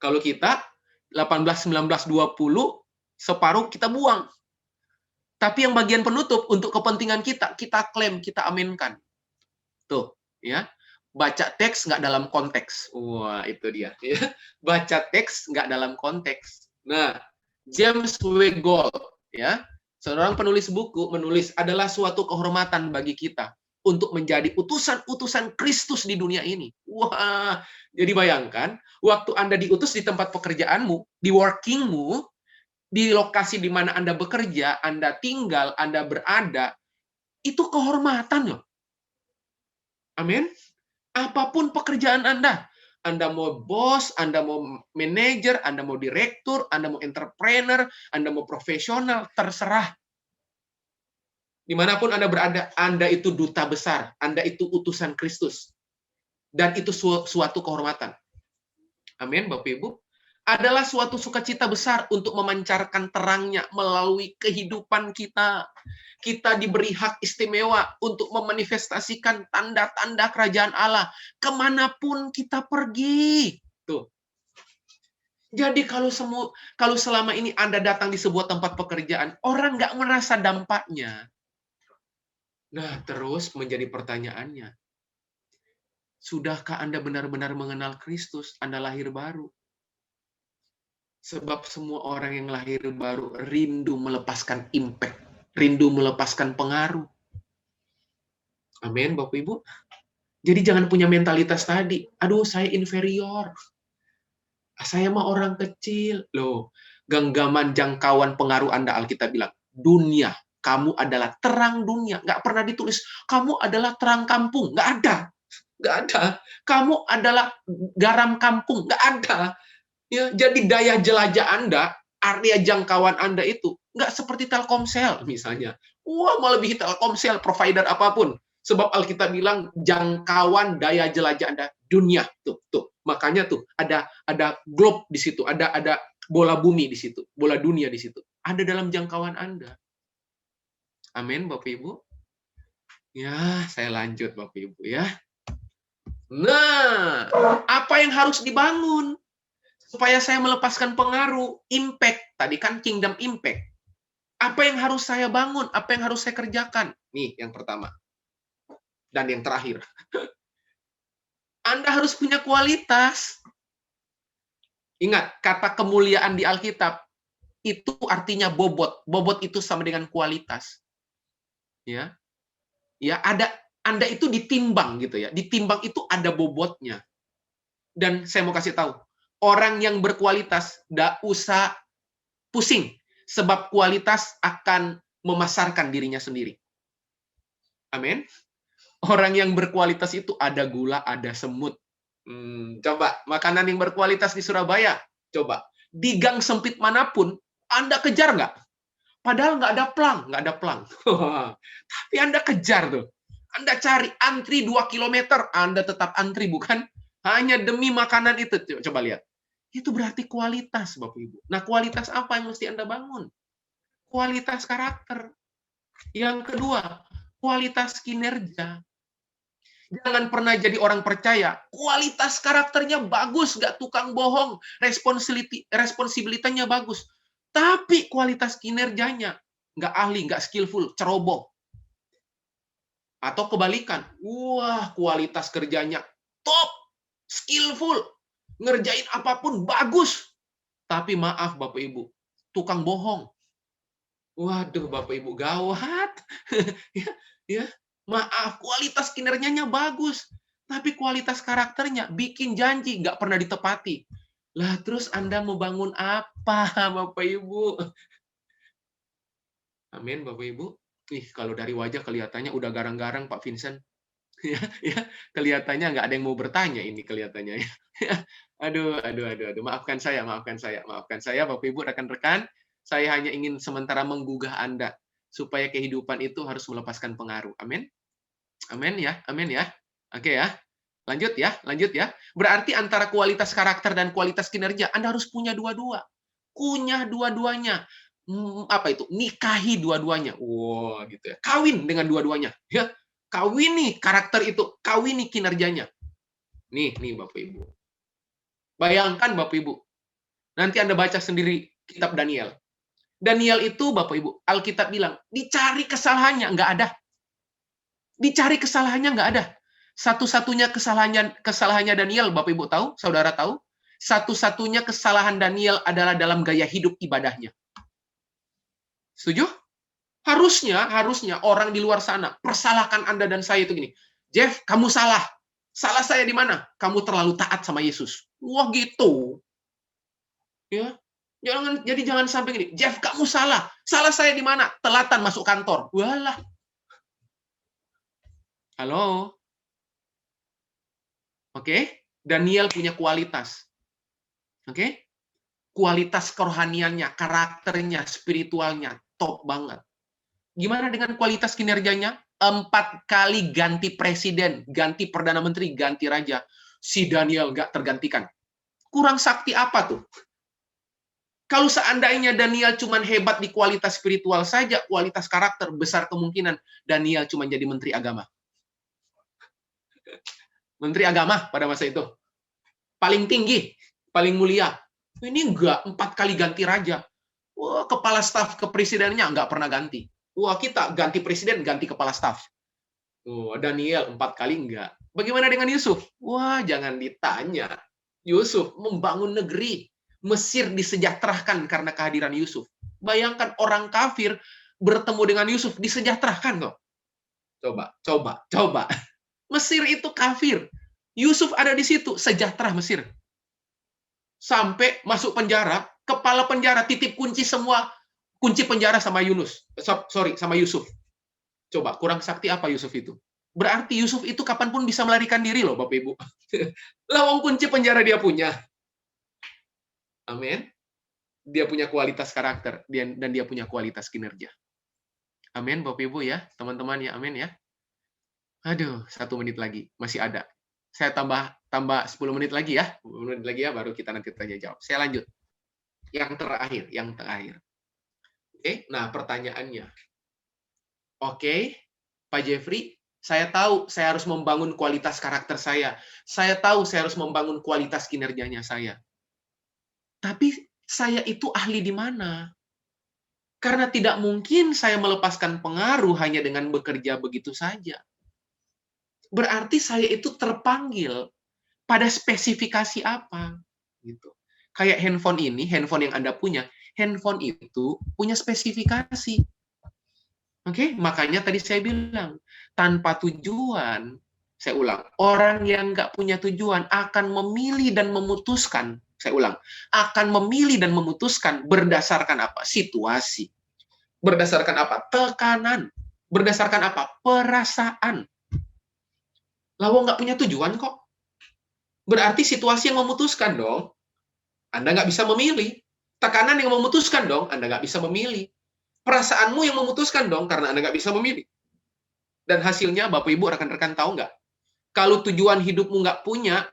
Kalau kita 18, 19, 20 separuh kita buang. Tapi yang bagian penutup untuk kepentingan kita klaim, kita aminkan. Tuh, ya. Baca teks nggak dalam konteks. Wah, itu dia. Ya. Baca teks nggak dalam konteks. Nah, James W. Gold, ya, seorang penulis buku, menulis adalah suatu kehormatan bagi kita untuk menjadi utusan-utusan Kristus di dunia ini. Wah, jadi bayangkan, waktu Anda diutus di tempat pekerjaanmu, di workingmu, di lokasi di mana Anda bekerja, Anda tinggal, Anda berada, itu kehormatan loh. Amin. Apapun pekerjaan Anda mau bos, Anda mau manajer, Anda mau direktur, Anda mau entrepreneur, Anda mau profesional, terserah. Dimanapun Anda berada, Anda itu duta besar, Anda itu utusan Kristus. Dan itu suatu kehormatan. Amin, Bapak Ibu. Adalah suatu sukacita besar untuk memancarkan terangnya melalui kehidupan kita. Kita diberi hak istimewa untuk memanifestasikan tanda-tanda kerajaan Allah kemanapun kita pergi. Tuh. Jadi kalau selama ini Anda datang di sebuah tempat pekerjaan, orang nggak merasa dampaknya. Nah, terus menjadi pertanyaannya, sudahkah Anda benar-benar mengenal Kristus? Anda lahir baru. Sebab semua orang yang lahir baru rindu melepaskan impact, rindu melepaskan pengaruh. Amin, Bapak Ibu. Jadi jangan punya mentalitas tadi, aduh saya inferior. Saya mah orang kecil. Loh, genggaman jangkauan pengaruh Anda, Alkitab bilang, dunia. Kamu adalah terang dunia. Nggak pernah ditulis, kamu adalah terang kampung. Nggak ada. Nggak ada. Kamu adalah garam kampung. Nggak ada. Ya, jadi daya jelajah Anda, area jangkauan Anda itu nggak seperti Telkomsel misalnya. Wah, melebihi Telkomsel, provider apapun. Sebab Alkitab bilang jangkauan daya jelajah Anda dunia. Tuh. Makanya tuh ada globe di situ, ada bola bumi di situ, bola dunia di situ. Ada dalam jangkauan Anda. Amin, Bapak Ibu. Ya, saya lanjut Bapak Ibu ya. Nah, apa yang harus dibangun? Supaya saya melepaskan pengaruh, impact. Tadi kan kingdom impact. Apa yang harus saya bangun? Apa yang harus saya kerjakan? Nih, yang pertama. Dan yang terakhir. Anda harus punya kualitas. Ingat, kata kemuliaan di Alkitab. itu artinya bobot. Bobot itu sama dengan kualitas. Ya. Ya, Anda itu ditimbang gitu ya. Ditimbang itu ada bobotnya. Dan saya mau kasih tahu, orang yang berkualitas enggak usah pusing sebab kualitas akan memasarkan dirinya sendiri. Amin. Orang yang berkualitas itu ada gula, ada semut. Coba makanan yang berkualitas di Surabaya, coba di gang sempit manapun Anda kejar nggak? Padahal nggak ada plang. Tapi Anda kejar tuh. Anda cari antri 2 kilometer, Anda tetap antri, bukan? Hanya demi makanan itu. Coba lihat. Itu berarti kualitas, Bapak Ibu. Nah, kualitas apa yang mesti Anda bangun? Kualitas karakter. Yang kedua, kualitas kinerja. Jangan pernah jadi orang percaya. Kualitas karakternya bagus, nggak tukang bohong. Responsibilitasnya bagus. Tapi kualitas kinerjanya nggak ahli, nggak skillful, ceroboh. Atau kebalikan. Wah, kualitas kerjanya top, skillful, ngerjain apapun bagus. Tapi maaf Bapak Ibu, tukang bohong. Waduh Bapak Ibu, gawat. ya, maaf, kualitas kinerjanya bagus. Tapi kualitas karakternya bikin janji, nggak pernah ditepati. Lah terus Anda mau bangun apa Bapak Ibu? Amin Bapak Ibu. Kalau dari wajah kelihatannya udah garang-garang Pak Vincent. ya, kelihatannya nggak ada yang mau bertanya ini kelihatannya. Aduh. Maafkan saya Bapak Ibu, rekan-rekan. Saya hanya ingin sementara menggugah Anda supaya kehidupan itu harus melepaskan pengaruh. Amin. Amin ya. Oke ya. Lanjut ya. Berarti antara kualitas karakter dan kualitas kinerja Anda harus punya dua-dua. Kunyah dua-duanya. Apa itu? Nikahi dua-duanya. Wow, gitu ya. Kawin dengan dua-duanya, ya. Kawini karakter itu, kawini kinerjanya. Nih Bapak Ibu. Bayangkan Bapak Ibu. Nanti Anda baca sendiri kitab Daniel. Daniel itu Bapak Ibu, Alkitab bilang, dicari kesalahannya nggak ada. Dicari kesalahannya nggak ada. Satu-satunya kesalahannya Daniel, Bapak Ibu tahu? Saudara tahu? Satu-satunya kesalahan Daniel adalah dalam gaya hidup ibadahnya. Setuju? Harusnya orang di luar sana persalahkan Anda dan saya itu gini. Jeff, kamu salah. Salah saya di mana? Kamu terlalu taat sama Yesus. Wah, gitu. Ya. Jangan sampai gini. Jeff, kamu salah. Salah saya di mana? Telatan masuk kantor. Walah. Halo. Oke, Daniel punya kualitas. Oke? Kualitas kerohaniannya, karakternya, spiritualnya top banget. Gimana dengan kualitas kinerjanya? 4 kali ganti presiden, ganti perdana menteri, ganti raja. Si Daniel nggak tergantikan. Kurang sakti apa tuh? Kalau seandainya Daniel cuma hebat di kualitas spiritual saja, kualitas karakter, besar kemungkinan Daniel cuma jadi menteri agama. Menteri agama pada masa itu. Paling tinggi, paling mulia. Ini enggak, 4 kali ganti raja. Wah, kepala staf kepresidenannya nggak pernah ganti. Wah, kita ganti presiden, ganti kepala staf. Daniel 4 kali enggak. Bagaimana dengan Yusuf? Wah, jangan ditanya. Yusuf membangun negeri. Mesir disejahterakan karena kehadiran Yusuf. Bayangkan orang kafir bertemu dengan Yusuf, disejahterakan kok. Coba. Mesir itu kafir. Yusuf ada di situ, sejahtera Mesir. Sampai masuk penjara, kepala penjara titip kunci penjara sama sama Yusuf. Coba, kurang sakti apa Yusuf itu? Berarti Yusuf itu kapanpun bisa melarikan diri loh, Bapak Ibu. Lawang kunci penjara dia punya. Amin. Dia punya kualitas karakter dan dia punya kualitas kinerja. Amin, Bapak Ibu ya, teman-teman ya, amin ya. Aduh, 1 menit lagi, masih ada. Saya tambah 10 menit lagi ya. 10 menit lagi ya, baru kita nanti tanya jawab. Saya lanjut. Yang terakhir. Oke, nah pertanyaannya. Oke, Pak Jeffrey, saya tahu saya harus membangun kualitas karakter saya. Saya tahu saya harus membangun kualitas kinerjanya saya. Tapi saya itu ahli di mana? Karena tidak mungkin saya melepaskan pengaruh hanya dengan bekerja begitu saja. Berarti saya itu terpanggil pada spesifikasi apa? Gitu. Kayak handphone ini, handphone yang Anda punya, handphone itu punya spesifikasi. Oke, makanya tadi saya bilang, tanpa tujuan, saya ulang, orang yang nggak punya tujuan akan memilih dan memutuskan, saya ulang, akan memilih dan memutuskan berdasarkan apa? Situasi. Berdasarkan apa? Tekanan. Berdasarkan apa? Perasaan. Lawang nggak punya tujuan kok. Berarti situasi yang memutuskan dong. Anda nggak bisa memilih. Tekanan yang memutuskan dong, Anda nggak bisa memilih. Perasaanmu yang memutuskan dong, karena Anda nggak bisa memilih. Dan hasilnya, Bapak Ibu, rekan-rekan tahu nggak? Kalau tujuan hidupmu nggak punya,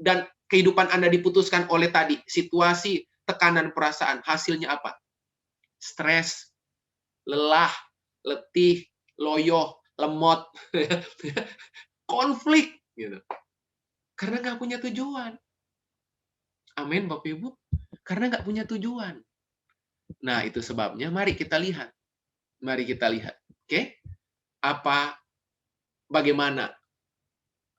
dan kehidupan Anda diputuskan oleh tadi, situasi, tekanan, perasaan, hasilnya apa? Stres, lelah, letih, loyo, lemot, konflik, gitu. Karena nggak punya tujuan. Amin, Bapak Ibu. Karena nggak punya tujuan. Nah, itu sebabnya mari kita lihat. Mari kita lihat. Oke? Bagaimana?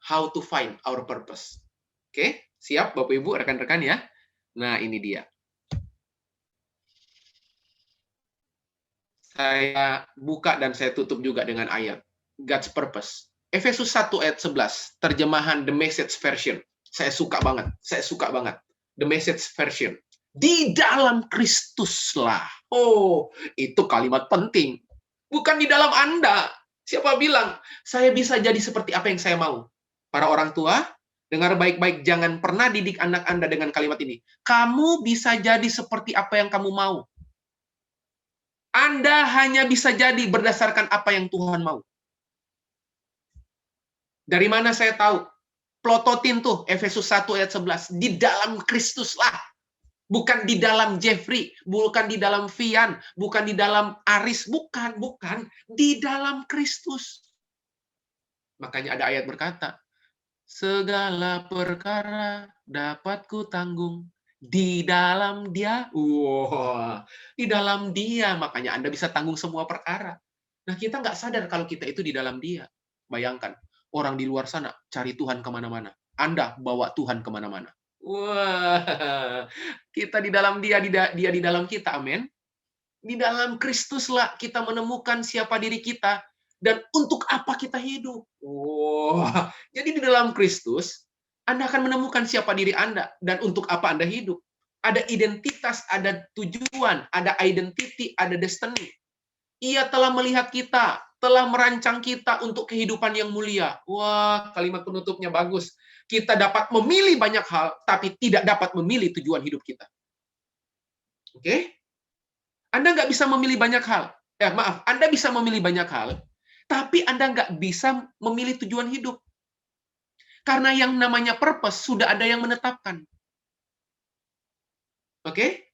How to find our purpose. Oke? Siap, Bapak Ibu, rekan-rekan ya? Nah, ini dia. Saya buka dan saya tutup juga dengan ayat. God's purpose. Efesus 1 ayat 11. Terjemahan The Message Version. Saya suka banget. Saya suka banget. The Message Version. Di dalam Kristuslah. Oh, itu kalimat penting. Bukan di dalam Anda. Siapa bilang, saya bisa jadi seperti apa yang saya mau? Para orang tua, dengar baik-baik, jangan pernah didik anak Anda dengan kalimat ini. Kamu bisa jadi seperti apa yang kamu mau. Anda hanya bisa jadi berdasarkan apa yang Tuhan mau. Dari mana saya tahu? Plototin tuh, Efesus 1 ayat 11. Di dalam Kristuslah. Bukan di dalam Jeffrey, bukan di dalam Vian, bukan di dalam Aris, bukan. Di dalam Kristus. Makanya ada ayat berkata, segala perkara dapat ku tanggung di dalam Dia. Wow, di dalam Dia, makanya Anda bisa tanggung semua perkara. Nah, kita nggak sadar kalau kita itu di dalam Dia. Bayangkan, orang di luar sana cari Tuhan kemana-mana. Anda bawa Tuhan kemana-mana. Wah, kita di dalam Dia, Dia di dalam kita, amin. Di dalam Kristuslah kita menemukan siapa diri kita dan untuk apa kita hidup. Wah, jadi di dalam Kristus, Anda akan menemukan siapa diri Anda dan untuk apa Anda hidup. Ada identitas, ada tujuan, ada identity, ada destiny. Ia telah melihat kita, telah merancang kita untuk kehidupan yang mulia. Wah, kalimat penutupnya bagus. Kita dapat memilih banyak hal, tapi tidak dapat memilih tujuan hidup kita. Oke? Anda nggak bisa memilih banyak hal. Maaf, Anda bisa memilih banyak hal, tapi Anda nggak bisa memilih tujuan hidup. Karena yang namanya purpose sudah ada yang menetapkan. Oke?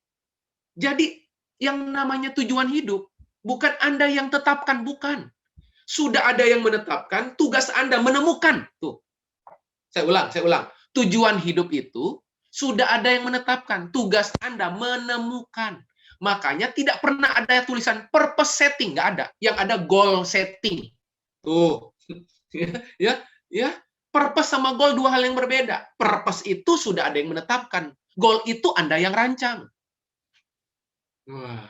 Jadi, yang namanya tujuan hidup, bukan Anda yang tetapkan, bukan. Sudah ada yang menetapkan, tugas Anda menemukan. Tuh. Saya ulang. Tujuan hidup itu sudah ada yang menetapkan. Tugas Anda menemukan. Makanya tidak pernah ada tulisan purpose setting, nggak ada. Yang ada goal setting. Tuh. Ya. Purpose sama goal dua hal yang berbeda. Purpose itu sudah ada yang menetapkan. Goal itu Anda yang rancang. Wah,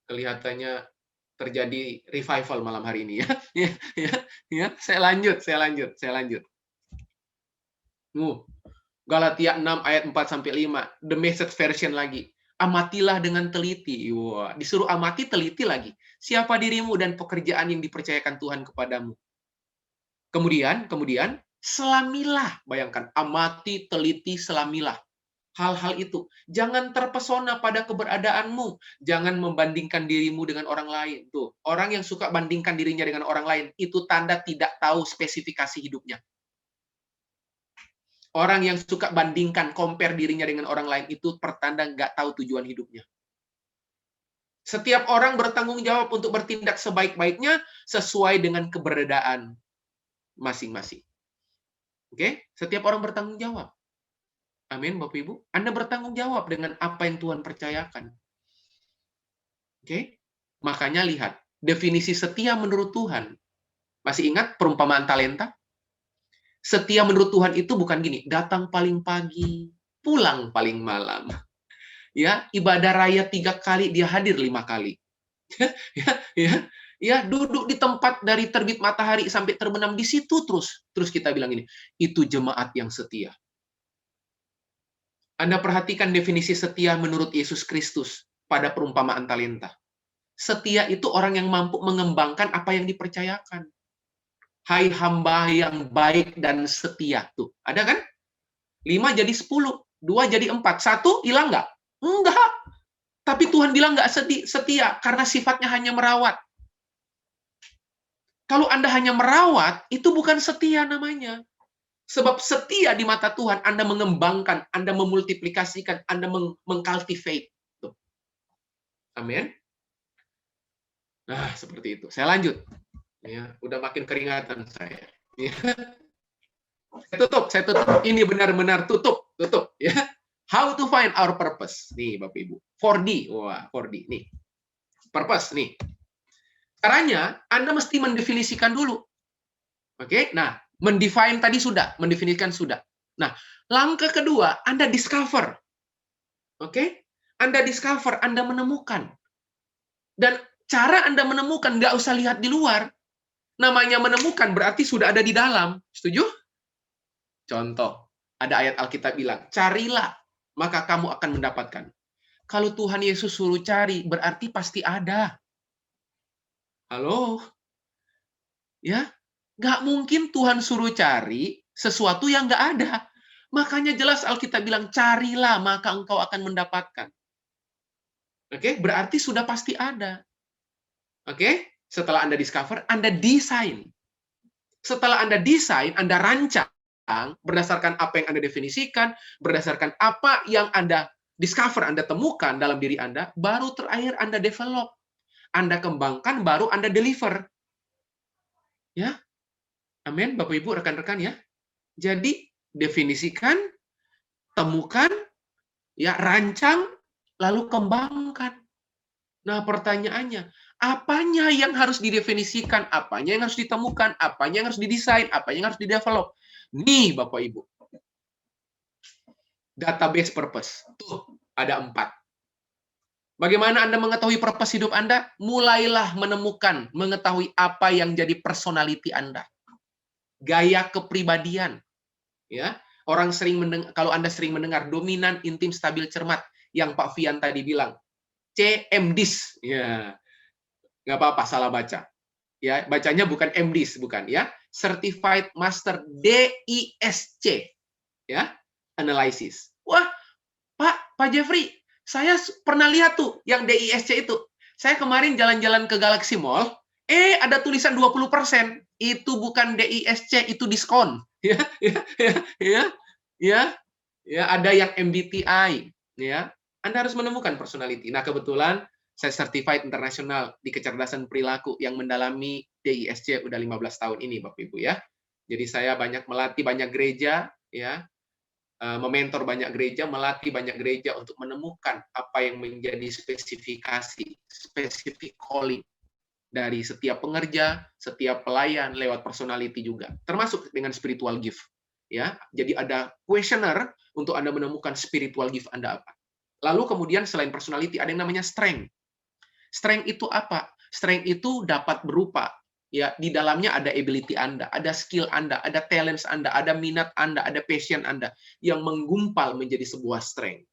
kelihatannya terjadi revival malam hari ini ya. Ya. Saya lanjut. Galatia 6 ayat 4 sampai 5, The Message Version lagi. Amatilah dengan teliti. Wah, disuruh amati, teliti lagi. Siapa dirimu dan pekerjaan yang dipercayakan Tuhan kepadamu. Kemudian selamilah. Bayangkan, amati, teliti, selamilah. Hal-hal itu. Jangan terpesona pada keberadaanmu. Jangan membandingkan dirimu dengan orang lain. Tuh, orang yang suka bandingkan dirinya dengan orang lain, itu tanda tidak tahu spesifikasi hidupnya. Orang yang suka bandingkan, compare dirinya dengan orang lain, itu pertanda nggak tahu tujuan hidupnya. Setiap orang bertanggung jawab untuk bertindak sebaik-baiknya sesuai dengan keberadaan masing-masing. Oke? Setiap orang bertanggung jawab. Amin, Bapak Ibu. Anda bertanggung jawab dengan apa yang Tuhan percayakan. Oke? Makanya lihat, definisi setia menurut Tuhan. Masih ingat perumpamaan talenta? Setia menurut Tuhan itu bukan gini, datang paling pagi, pulang paling malam. Ya, ibadah raya 3 kali, dia hadir 5 kali. Ya, duduk di tempat dari terbit matahari sampai terbenam di situ terus. Terus kita bilang ini, itu jemaat yang setia. Anda perhatikan definisi setia menurut Yesus Kristus pada perumpamaan talenta. Setia itu orang yang mampu mengembangkan apa yang dipercayakan. Hai hamba yang baik dan setia. Tuh, ada kan? 5 jadi 10, 2 jadi 4. 1 hilang nggak? Enggak. Tapi Tuhan bilang nggak setia, karena sifatnya hanya merawat. Kalau Anda hanya merawat, itu bukan setia namanya. Sebab setia di mata Tuhan, Anda mengembangkan, Anda memultiplikasikan, Anda mengcultivate. Amin. Nah, seperti itu. Saya lanjut. Ya, udah makin keringatan saya. Ya. Saya tutup. Ini benar-benar tutup. Ya. How to find our purpose. Nih, Bapak Ibu. 4D. Wah, 4D. Nih. Purpose, nih. Caranya, Anda mesti mendefinisikan dulu. Oke, nah, mendefine tadi sudah, mendefinisikan sudah. Nah, langkah kedua, Anda discover. Oke? Anda discover, Anda menemukan. Dan cara Anda menemukan, nggak usah lihat di luar. Namanya menemukan, berarti sudah ada di dalam. Setuju? Contoh, ada ayat Alkitab bilang, carilah, maka kamu akan mendapatkan. Kalau Tuhan Yesus suruh cari, berarti pasti ada. Halo? Ya? Nggak mungkin Tuhan suruh cari sesuatu yang nggak ada. Makanya jelas Alkitab bilang, carilah, maka engkau akan mendapatkan. Oke? Berarti sudah pasti ada. Oke? Setelah Anda discover, Anda desain. Setelah Anda desain, Anda rancang, berdasarkan apa yang Anda definisikan, berdasarkan apa yang Anda discover, Anda temukan dalam diri Anda, baru terakhir Anda develop. Anda kembangkan, baru Anda deliver. Ya? Amin, Bapak Ibu, rekan-rekan ya. Jadi, definisikan, temukan, ya, rancang, lalu kembangkan. Nah, pertanyaannya, apanya yang harus didefinisikan, apanya yang harus ditemukan, apanya yang harus didesain, apanya yang harus didevelop. Nih, Bapak Ibu. Database purpose. Tuh, ada 4. Bagaimana Anda mengetahui purpose hidup Anda? Mulailah menemukan, mengetahui apa yang jadi personality Anda. Gaya kepribadian. Ya, orang sering mendengar, kalau Anda sering mendengar dominan, intim, stabil, cermat, yang Pak Fian tadi bilang, CMDIS. Ya, nggak apa-apa, salah baca. Ya, bacanya bukan MDIS, bukan ya. Certified Master DISC. Ya, Analysis. Wah, Pak Jeffrey, saya pernah lihat tuh yang DISC itu. Saya kemarin jalan-jalan ke Galaxy Mall, ada tulisan 20%. Itu bukan DISC, itu diskon. Ya, ada yang MBTI, ya. Anda harus menemukan personality. Nah, kebetulan saya certified internasional di kecerdasan perilaku yang mendalami DISC udah 15 tahun ini, Bapak Ibu ya. Jadi saya banyak melatih banyak gereja, ya. Mementor banyak gereja, melatih banyak gereja untuk menemukan apa yang menjadi spesifikasi, specific calling dari setiap pengerja, setiap pelayan lewat personality juga, termasuk dengan spiritual gift. Ya, jadi ada questionnaire untuk Anda menemukan spiritual gift Anda apa. Lalu kemudian selain personality ada yang namanya strength. Strength itu apa? Strength itu dapat berupa, ya, di dalamnya ada ability Anda, ada skill Anda, ada talents Anda, ada minat Anda, ada passion Anda yang menggumpal menjadi sebuah strength.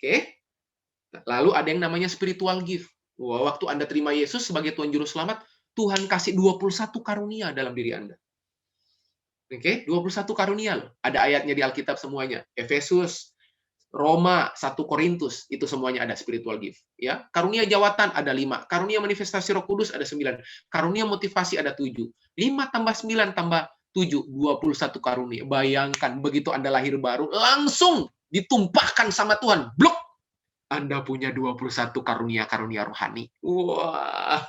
Oke? Lalu ada yang namanya spiritual gift. Waktu Anda terima Yesus sebagai Tuhan Juru Selamat, Tuhan kasih 21 karunia dalam diri Anda. Oke? 21 karunia loh. Ada ayatnya di Alkitab semuanya. Efesus, Roma, 1 Korintus, itu semuanya ada spiritual gift. Ya, karunia jawatan ada 5, karunia manifestasi Roh Kudus ada 9, karunia motivasi ada 7. 5 tambah 9 tambah 7, 21 karunia. Bayangkan begitu Anda lahir baru, langsung ditumpahkan sama Tuhan. Blok! Anda punya 21 karunia-karunia rohani. Wah.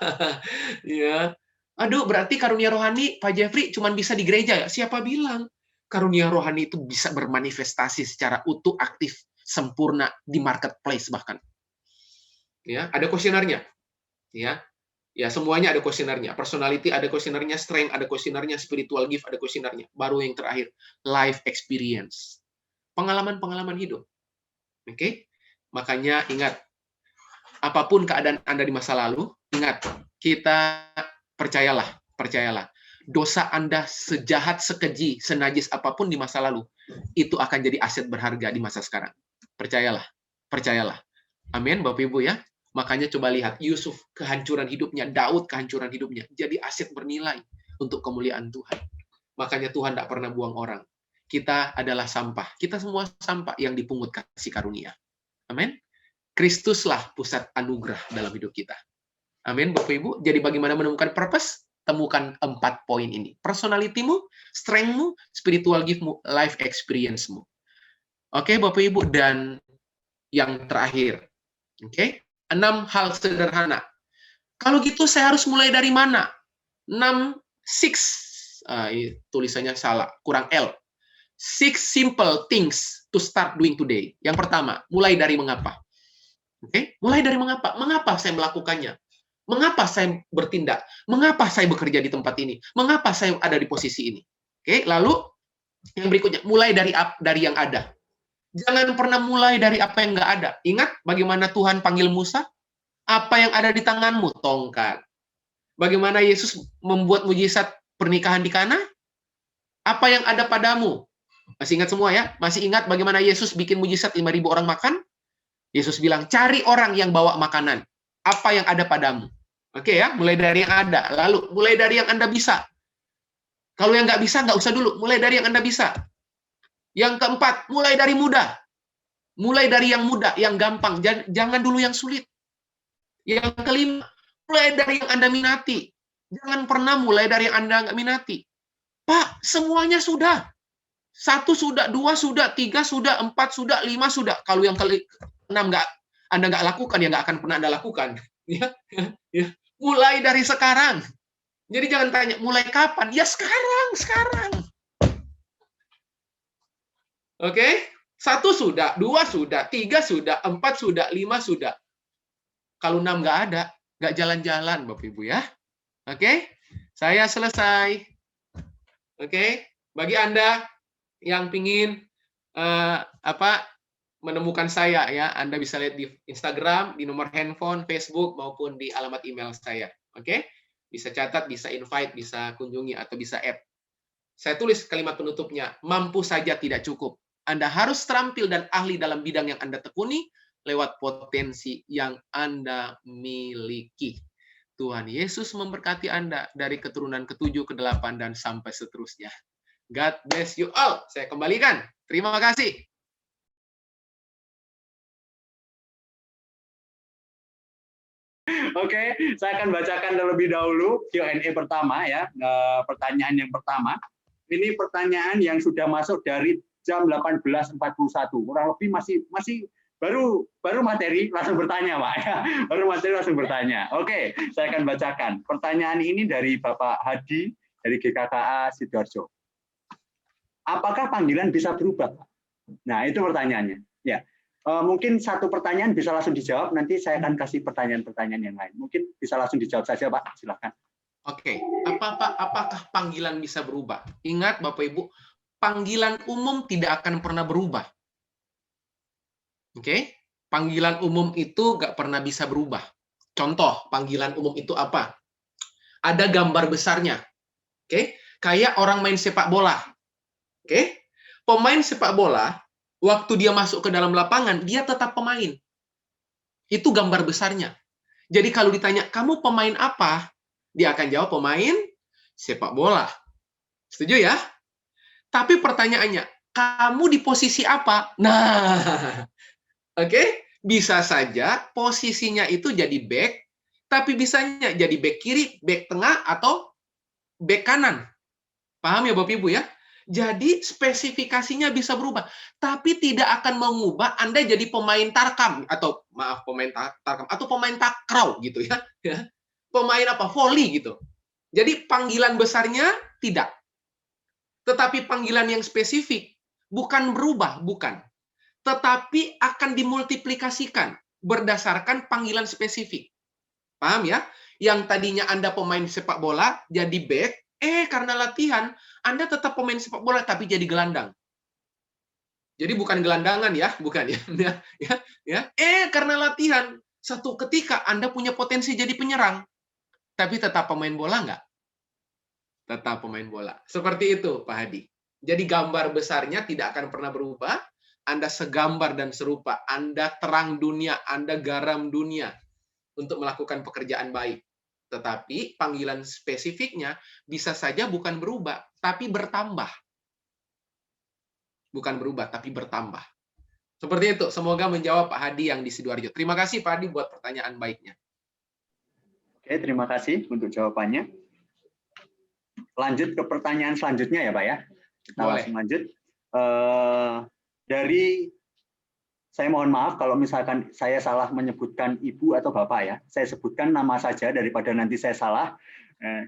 Ya. Aduh, berarti karunia rohani Pak Jeffrey cuma bisa di gereja ya? Siapa bilang? Karunia rohani itu bisa bermanifestasi secara utuh, aktif, sempurna di marketplace bahkan. Ya, ada kuesionernya. Ya. Ya, semuanya ada kuesionernya. Personality ada kuesionernya, strength ada kuesionernya, spiritual gift ada kuesionernya. Baru yang terakhir, life experience. Pengalaman-pengalaman hidup. Oke? Makanya ingat, apapun keadaan Anda di masa lalu, ingat, kita percayalah, dosa Anda sejahat, sekeji, senajis apapun di masa lalu, itu akan jadi aset berharga di masa sekarang. Percayalah. Amin, Bapak Ibu ya. Makanya coba lihat, Yusuf kehancuran hidupnya, Daud kehancuran hidupnya, jadi aset bernilai untuk kemuliaan Tuhan. Makanya Tuhan tidak pernah buang orang. Kita adalah sampah. Kita semua sampah yang dipungut kasih karunia. Amin. Kristuslah pusat anugerah dalam hidup kita. Amin, Bapak Ibu. Jadi bagaimana menemukan purpose? Temukan 4 poin ini. Personality-mu, strength-mu, spiritual gift-mu, life experience-mu. Oke, Bapak Ibu. Dan yang terakhir. Oke. 6 hal sederhana. Kalau gitu saya harus mulai dari mana? 6. Tulisannya salah, kurang L. 6 simple things to start doing today. Yang pertama, mulai dari mengapa. Oke, mulai dari mengapa. Mengapa saya melakukannya? Mengapa saya bertindak? Mengapa saya bekerja di tempat ini? Mengapa saya ada di posisi ini? Oke, lalu yang berikutnya, mulai dari yang ada. Jangan pernah mulai dari apa yang nggak ada. Ingat bagaimana Tuhan panggil Musa? Apa yang ada di tanganmu? Tongkat. Bagaimana Yesus membuat mujizat pernikahan di Kana? Apa yang ada padamu? Masih ingat semua ya? Masih ingat bagaimana Yesus bikin mujizat 5.000 orang makan? Yesus bilang, cari orang yang bawa makanan. Apa yang ada padamu? Oke ya, mulai dari yang ada. Lalu, mulai dari yang Anda bisa. Kalau yang nggak bisa, nggak usah dulu. Mulai dari yang Anda bisa. Yang keempat, mulai dari mudah. Mulai dari yang mudah, yang gampang. Jangan dulu yang sulit. Yang kelima, mulai dari yang Anda minati. Jangan pernah mulai dari yang Anda nggak minati. Pak, semuanya sudah. 1 sudah, 2 sudah, 3 sudah, 4 sudah, 5 sudah. Kalau yang ke-6 Anda nggak lakukan, ya nggak akan pernah Anda lakukan. Ya. Mulai dari sekarang. Jadi jangan tanya, mulai kapan? Ya sekarang. Oke? 1 sudah, 2 sudah, 3 sudah, 4 sudah, 5 sudah. Kalau 6 nggak ada, nggak jalan-jalan, Bapak Ibu ya. Oke? Saya selesai. Oke? Bagi Anda yang pingin menemukan saya ya, Anda bisa lihat di Instagram, di nomor handphone, Facebook maupun di alamat email saya. Oke? Bisa catat, bisa invite, bisa kunjungi atau bisa add. Saya tulis kalimat penutupnya, mampu saja tidak cukup. Anda harus terampil dan ahli dalam bidang yang Anda tekuni lewat potensi yang Anda miliki. Tuhan Yesus memberkati Anda dari keturunan ke-7, ke-8, dan sampai seterusnya. God bless you all. Saya kembalikan. Terima kasih. Oke, saya akan bacakan terlebih dahulu Q&A pertama ya. Pertanyaan yang pertama. Ini pertanyaan yang sudah masuk dari jam 18.41. Kurang lebih masih baru materi langsung bertanya, Pak ya. Baru materi langsung bertanya. Oke, saya akan bacakan. Pertanyaan ini dari Bapak Hadi dari GKKA Sidoarjo. Apakah panggilan bisa berubah? Nah, itu pertanyaannya. Ya. Mungkin satu pertanyaan bisa langsung dijawab, nanti saya akan kasih pertanyaan-pertanyaan yang lain. Mungkin bisa langsung dijawab saja, Pak. Silakan. Oke, apakah panggilan bisa berubah? Ingat, Bapak Ibu, panggilan umum tidak akan pernah berubah. Oke, panggilan umum itu nggak pernah bisa berubah. Contoh, panggilan umum itu apa? Ada gambar besarnya. Oke, kayak orang main sepak bola. Oke, pemain sepak bola, waktu dia masuk ke dalam lapangan, dia tetap pemain. Itu gambar besarnya. Jadi kalau ditanya, kamu pemain apa? Dia akan jawab pemain sepak bola. Setuju ya? Tapi pertanyaannya, kamu di posisi apa? Nah, oke, bisa saja posisinya itu jadi back, tapi bisanya jadi back kiri, back tengah, atau back kanan. Paham ya Bapak Ibu ya? Jadi spesifikasinya bisa berubah, tapi tidak akan mengubah Anda jadi pemain tarkam atau pemain tarkam atau pemain takraw gitu ya. Pemain apa? Volley gitu. Jadi panggilan besarnya tidak. Tetapi panggilan yang spesifik bukan berubah, bukan. Tetapi akan dimultiplikasikan berdasarkan panggilan spesifik. Paham ya? Yang tadinya Anda pemain sepak bola jadi back, karena latihan Anda tetap pemain sepak bola tapi jadi gelandang. Jadi bukan gelandangan ya, bukan ya. Karena latihan, satu ketika Anda punya potensi jadi penyerang, tapi tetap pemain bola nggak? Tetap pemain bola. Seperti itu, Pak Hadi. Jadi gambar besarnya tidak akan pernah berubah. Anda segambar dan serupa. Anda terang dunia, Anda garam dunia untuk melakukan pekerjaan baik. Tetapi panggilan spesifiknya bisa saja bukan berubah, tapi bertambah. Bukan berubah, tapi bertambah. Seperti itu. Semoga menjawab Pak Hadi yang di Sidoarjo. Terima kasih Pak Hadi buat pertanyaan baiknya. Oke, terima kasih untuk jawabannya. Lanjut ke pertanyaan selanjutnya ya Pak ya. Kita langsung lanjut. Saya mohon maaf kalau misalkan saya salah menyebutkan Ibu atau Bapak ya. Saya sebutkan nama saja daripada nanti saya salah.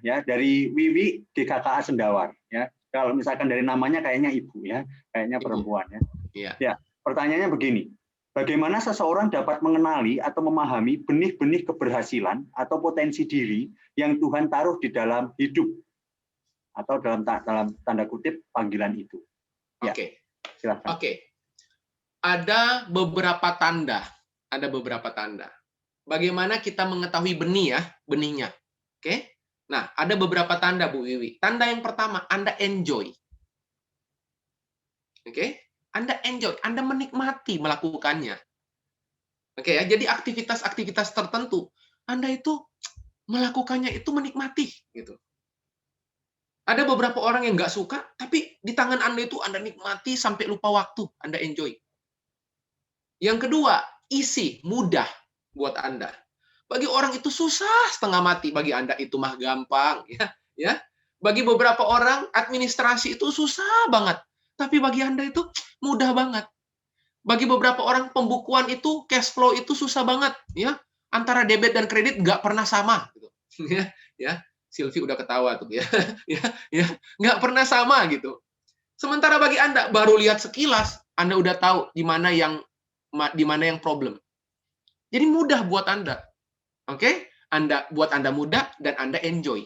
Ya, dari Wiwi DKKA Sendawar ya. Kalau misalkan dari namanya kayaknya Ibu ya, kayaknya perempuan ya. Iya. Ya, pertanyaannya begini. Bagaimana seseorang dapat mengenali atau memahami benih-benih keberhasilan atau potensi diri yang Tuhan taruh di dalam hidup atau dalam tanda kutip panggilan itu? Ya, Oke. silakan. Oke. Ada beberapa tanda. Ada beberapa tanda. Bagaimana kita mengetahui benih ya, benihnya. Oke. Nah, ada beberapa tanda Bu Wiwi. Tanda yang pertama, Anda enjoy. Oke. Anda enjoy, Anda menikmati melakukannya. Oke ya, jadi aktivitas-aktivitas tertentu Anda itu melakukannya itu menikmati gitu. Ada beberapa orang yang nggak suka, tapi di tangan Anda itu Anda nikmati sampai lupa waktu, Anda enjoy. Yang kedua, easy, mudah buat Anda. Bagi orang itu susah setengah mati, bagi Anda itu mah gampang ya. Bagi beberapa orang administrasi itu susah banget, tapi bagi Anda itu mudah banget. Bagi beberapa orang pembukuan itu cash flow itu susah banget ya. Antara debit dan kredit nggak pernah sama gitu. Ya. Silvi udah ketawa tuh ya. Ya, nggak pernah sama gitu. Sementara bagi Anda baru lihat sekilas, Anda udah tahu di mana yang problem. Jadi mudah buat Anda. Oke? Buat Anda mudah dan Anda enjoy.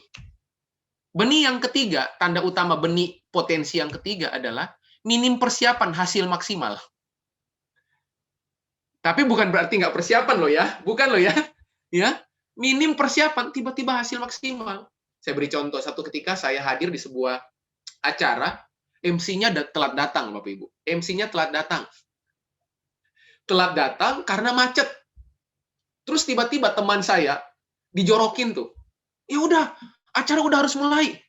Benih yang ketiga, tanda utama benih potensi yang ketiga adalah minim persiapan hasil maksimal. Tapi bukan berarti nggak persiapan loh ya. Bukan loh ya. Ya, minim persiapan, tiba-tiba hasil maksimal. Saya beri contoh, satu ketika saya hadir di sebuah acara, MC-nya telat datang, Bapak Ibu. MC-nya telat datang. Telat datang karena macet. Terus tiba-tiba teman saya dijorokin tuh. Ya udah, acara udah harus mulai.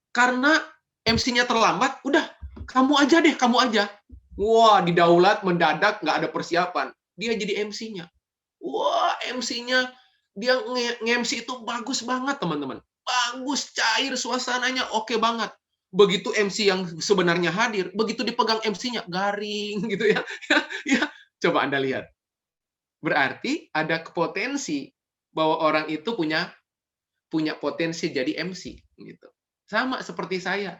Karena MC-nya terlambat, udah, kamu aja deh, kamu aja. Wah, didaulat, mendadak, nggak ada persiapan. Dia jadi MC-nya. Wah, MC-nya, dia nge-MC itu bagus banget, teman-teman. Bagus, cair, suasananya oke banget. Begitu MC yang sebenarnya hadir, begitu dipegang MC-nya, garing gitu ya. Ya, coba Anda lihat. Berarti ada potensi bahwa orang itu punya potensi jadi MC gitu. Sama seperti saya.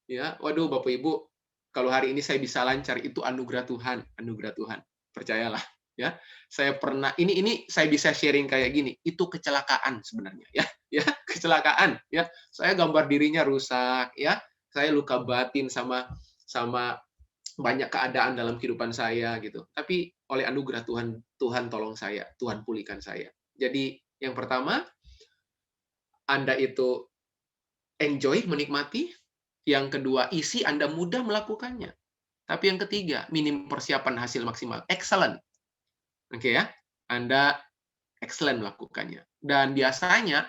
Ya, waduh Bapak Ibu, kalau hari ini saya bisa lancar itu anugerah Tuhan, anugerah Tuhan. Percayalah ya. Saya pernah ini saya bisa sharing kayak gini, itu kecelakaan sebenarnya ya, kecelakaan ya. Saya gambar dirinya rusak ya. Saya luka batin sama banyak keadaan dalam kehidupan saya gitu. Tapi oleh anugerah Tuhan tolong saya, Tuhan pulihkan saya. Jadi yang pertama, Anda itu enjoy, menikmati. Yang kedua, isi Anda mudah melakukannya. Tapi yang ketiga, minim persiapan hasil maksimal. Excellent. Oke ya. Anda excellent melakukannya. Dan biasanya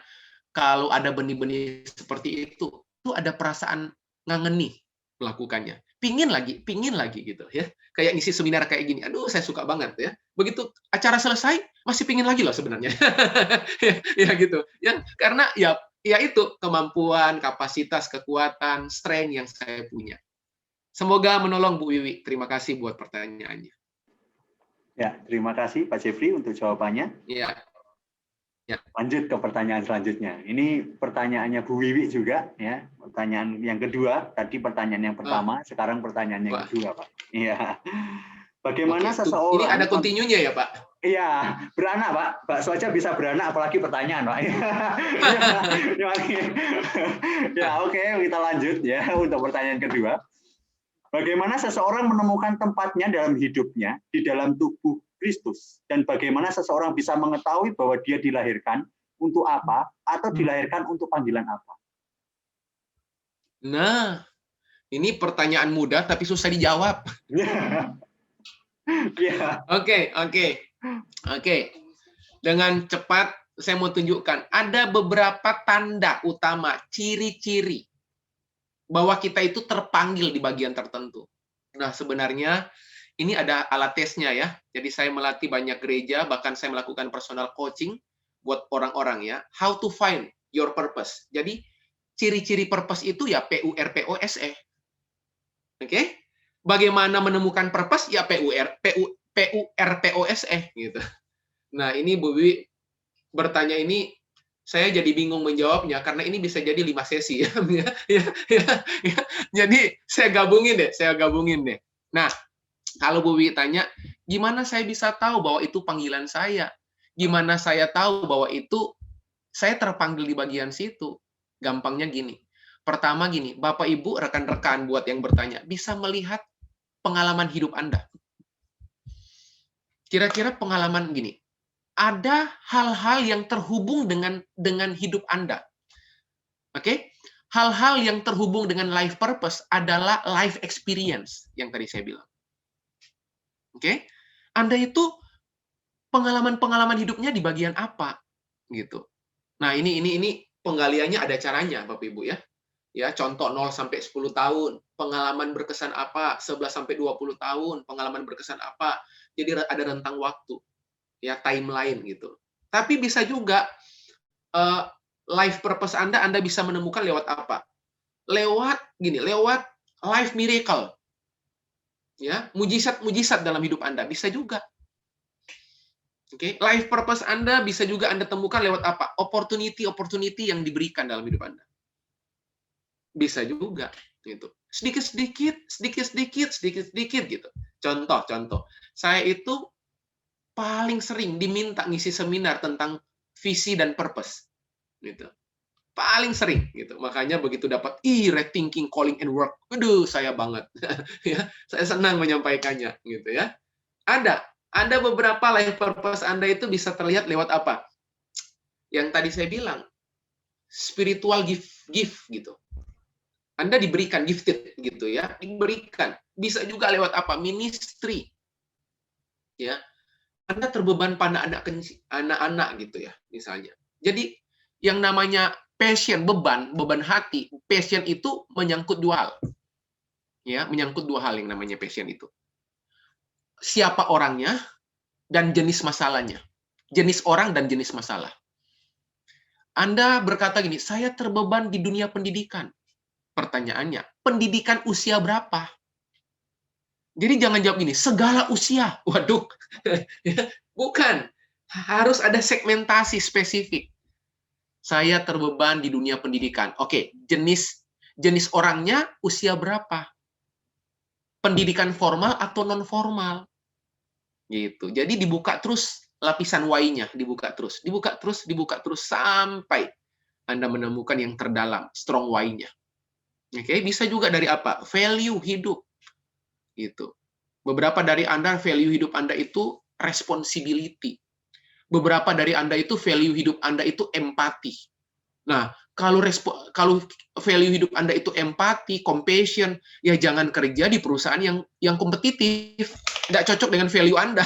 kalau ada benih-benih seperti itu ada perasaan ngangeni melakukannya. Pingin lagi gitu ya. Kayak ngisi seminar kayak gini. Aduh, saya suka banget ya. Begitu acara selesai, masih pingin lagi loh sebenarnya. Ya gitu. Ya, karena ya itu kemampuan, kapasitas, kekuatan, strength yang saya punya. Semoga menolong Bu Wiwi. Terima kasih buat pertanyaannya. Ya, terima kasih Pak Jeffrey untuk jawabannya. Ya. Lanjut ke pertanyaan selanjutnya. Ini pertanyaannya Bu Wiwi juga, ya. Pertanyaan yang kedua, tadi pertanyaan yang pertama, sekarang pertanyaan yang kedua, Pak. Iya. Bagaimana seseorang? Ini ada continue-nya ya, Pak? Iya, beranak, Pak. Bakso aja bisa beranak, apalagi pertanyaan, Pak. Ya, oke, kita lanjut ya untuk pertanyaan kedua. Bagaimana seseorang menemukan tempatnya dalam hidupnya di dalam tubuh Kristus, dan bagaimana seseorang bisa mengetahui bahwa dia dilahirkan untuk apa atau dilahirkan untuk panggilan apa? Nah, ini pertanyaan mudah tapi susah dijawab. Ya. Oke. Dengan cepat saya mau tunjukkan ada beberapa tanda utama, ciri-ciri bahwa kita itu terpanggil di bagian tertentu. Nah, sebenarnya ini ada alat tesnya ya. Jadi saya melatih banyak gereja, bahkan saya melakukan personal coaching buat orang-orang ya. How to find your purpose. Jadi ciri-ciri purpose itu ya PURPOSE. Oke? Bagaimana menemukan purpose ya PURPOSE gitu. Nah, ini Bu Wiwi bertanya ini saya jadi bingung menjawabnya karena ini bisa jadi 5 sesi ya. Ya. Jadi saya gabungin deh. Nah, kalau Bu Wiwi tanya, gimana saya bisa tahu bahwa itu panggilan saya? Gimana saya tahu bahwa itu saya terpanggil di bagian situ? Gampangnya gini. Pertama gini, Bapak Ibu, rekan-rekan buat yang bertanya, bisa melihat pengalaman hidup Anda. Kira-kira pengalaman gini, ada hal-hal yang terhubung dengan hidup Anda. Oke? Hal-hal yang terhubung dengan life purpose adalah life experience yang tadi saya bilang. Oke? Anda itu pengalaman-pengalaman hidupnya di bagian apa? Gitu. Nah, ini penggaliannya ada caranya, Bapak Ibu ya. Ya, contoh 0 sampai 10 tahun, pengalaman berkesan apa? 11 sampai 20 tahun, pengalaman berkesan apa? Jadi ada rentang waktu. Ya, timeline gitu. Tapi bisa juga life purpose Anda bisa menemukan lewat apa? Lewat life miracle. Ya, mujizat dalam hidup Anda bisa juga. Oke, life purpose Anda bisa juga Anda temukan lewat apa? Opportunity yang diberikan dalam hidup Anda. Bisa juga gitu. Sedikit-sedikit gitu. Contoh. Saya itu paling sering diminta ngisi seminar tentang visi dan purpose gitu. Paling sering gitu. Makanya begitu dapat rethinking calling and work. Aduh, saya banget. Ya, saya senang menyampaikannya gitu ya. Ada beberapa life purpose Anda itu bisa terlihat lewat apa? Yang tadi saya bilang, spiritual gift gitu. Anda diberikan gifted gitu ya, diberikan. Bisa juga lewat apa? Ministry. Ya. Anda terbeban pada anak-anak gitu ya, misalnya. Jadi yang namanya passion, beban hati, passion itu menyangkut dua hal. Ya, menyangkut dua hal yang namanya passion itu. Siapa orangnya dan jenis masalahnya. Jenis orang dan jenis masalah. Anda berkata gini, saya terbeban di dunia pendidikan. Pertanyaannya, pendidikan usia berapa? Jadi jangan jawab gini, segala usia. Waduh, bukan. Harus ada segmentasi spesifik. Saya terbeban di dunia pendidikan. Oke, jenis orangnya usia berapa? Pendidikan formal atau non formal? Gitu. Jadi dibuka terus lapisan Y-nya, dibuka terus sampai Anda menemukan yang terdalam, strong Y-nya. Oke, bisa juga dari apa? Value hidup. Gitu. Beberapa dari Anda, value hidup Anda itu responsibility. Beberapa dari Anda itu value hidup Anda itu empati. Nah, kalau value hidup Anda itu empati, compassion, ya jangan kerja di perusahaan yang kompetitif. Nggak cocok dengan value Anda.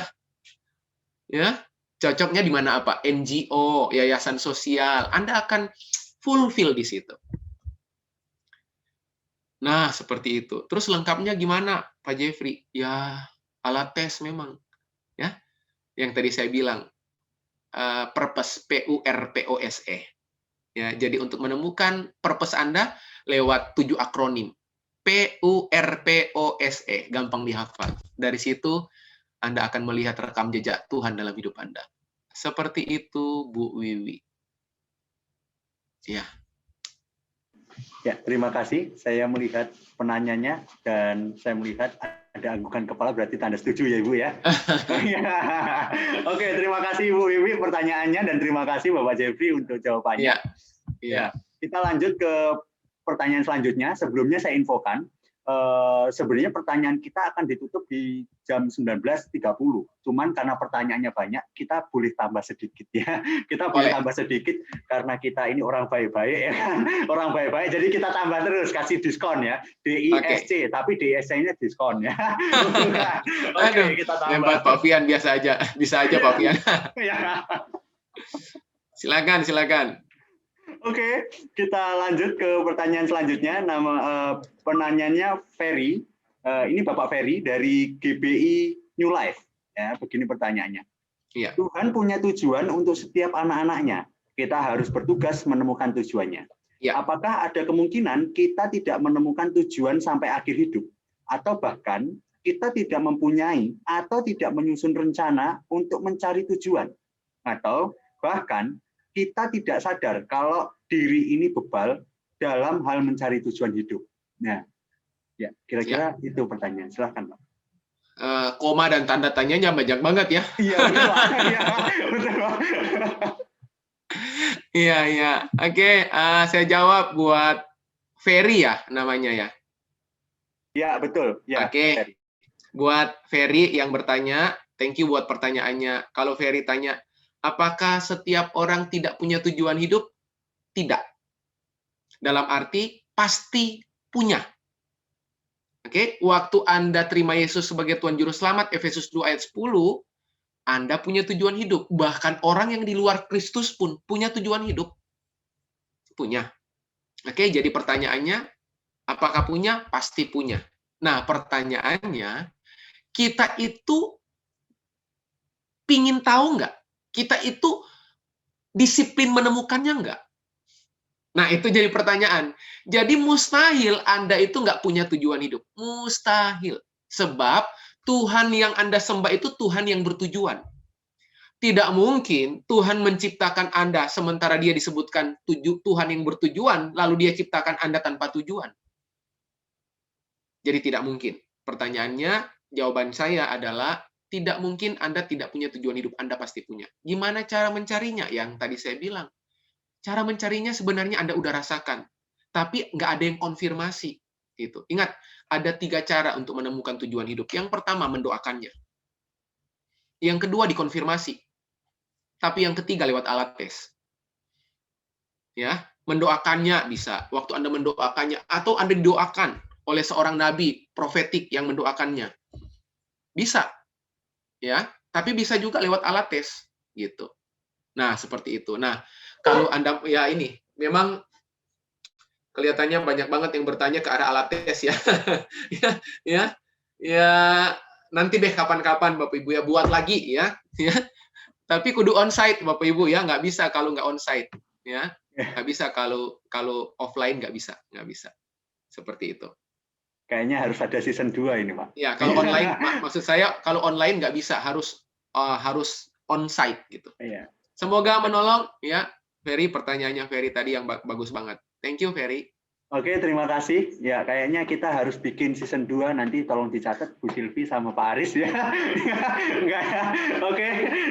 Ya, cocoknya di mana apa? NGO, yayasan sosial. Anda akan fulfill di situ. Nah, seperti itu. Terus lengkapnya gimana, Pak Jeffrey? Ya, alat tes memang. Ya, yang tadi saya bilang, purpose, PURPOSE. Ya, jadi untuk menemukan purpose Anda lewat 7 akronim. PURPOSE, gampang dihafal. Dari situ Anda akan melihat rekam jejak Tuhan dalam hidup Anda. Seperti itu, Bu Wiwi. Ya. Ya, terima kasih. Saya melihat penanyanya dan saya melihat ada anggukan kepala, berarti tanda setuju ya Ibu ya. Oke, terima kasih Ibu Wiwi pertanyaannya dan terima kasih Bapak Jeffrey untuk jawabannya. Ya. Kita lanjut ke pertanyaan selanjutnya. Sebelumnya saya infokan sebenarnya pertanyaan kita akan ditutup di jam 19.30. Cuman karena pertanyaannya banyak, kita boleh tambah sedikit ya. Kita boleh Boleh. tambah sedikit karena kita ini orang baik-baik ya. Orang baik-baik. Jadi kita tambah terus, kasih diskon ya. DISC, tapi DISC-nya diskon ya. Oke, kita tambah. Hebat Pak Fian, biasa aja. Bisa aja Pak Fian. Ya. Silakan. Oke, kita lanjut ke pertanyaan selanjutnya. Nama penanyanya Ferry. Ini Bapak Ferry dari GBI New Life. Ya, begini pertanyaannya. Iya. Tuhan punya tujuan untuk setiap anak-anaknya. Kita harus bertugas menemukan tujuannya. Ya. Apakah ada kemungkinan kita tidak menemukan tujuan sampai akhir hidup? Atau bahkan kita tidak mempunyai atau tidak menyusun rencana untuk mencari tujuan? Atau bahkan kita tidak sadar kalau diri ini bebal dalam hal mencari tujuan hidup. Nah, ya kira-kira itu pertanyaan. Silahkan, Pak. Koma dan tanda tanyanya banyak banget ya. Iya, betul, Pak. Betul, Pak. Iya. Oke, saya jawab buat Ferry ya namanya ya. Ya, betul. Ya, Oke. Buat Ferry yang bertanya, thank you buat pertanyaannya. Kalau Ferry tanya, apakah setiap orang tidak punya tujuan hidup? Tidak. Dalam arti pasti punya. Oke, waktu Anda terima Yesus sebagai Tuhan Juru Selamat, Efesus 2 ayat 10, Anda punya tujuan hidup. Bahkan orang yang di luar Kristus pun punya tujuan hidup. Punya. Oke, jadi pertanyaannya, apakah punya? Pasti punya. Nah, pertanyaannya, kita itu pingin tahu nggak? Kita itu disiplin menemukannya nggak? Nah, itu jadi pertanyaan. Jadi mustahil Anda itu nggak punya tujuan hidup. Mustahil. Sebab Tuhan yang Anda sembah itu Tuhan yang bertujuan. Tidak mungkin Tuhan menciptakan Anda sementara dia disebutkan Tuhan yang bertujuan, lalu dia ciptakan Anda tanpa tujuan. Jadi tidak mungkin. Pertanyaannya, jawaban saya adalah tidak mungkin Anda tidak punya tujuan hidup, Anda pasti punya. Gimana cara mencarinya? Yang tadi saya bilang. Cara mencarinya sebenarnya Anda udah rasakan, tapi nggak ada yang konfirmasi. Gitu. Ingat, ada 3 cara untuk menemukan tujuan hidup. Yang pertama, mendoakannya. Yang kedua, dikonfirmasi. Tapi yang ketiga, lewat alat tes. Ya, mendoakannya bisa. Waktu Anda mendoakannya, atau Anda didoakan oleh seorang nabi, profetik yang mendoakannya. Bisa. Ya, tapi bisa juga lewat alat tes. Gitu. Nah, seperti itu. Nah, kalau Anda, ya ini, memang kelihatannya banyak banget yang bertanya ke arah alat tes ya. ya, nanti deh kapan-kapan Bapak Ibu ya, buat lagi ya. Tapi kudu onsite Bapak Ibu ya, nggak bisa kalau nggak onsite ya. Nggak bisa kalau offline nggak bisa. Seperti itu. Kayaknya harus ada season 2 ini, Pak. Ya, kalau online, maksud saya kalau online nggak bisa, harus onsite gitu. Iya. Semoga menolong ya, Ferry, pertanyaannya Ferry tadi yang bagus banget. Thank you, Ferry. Oke, terima kasih. Ya, kayaknya kita harus bikin season 2, nanti tolong dicatat Bu Silvi sama Pak Aris ya. Enggak ya. Oke,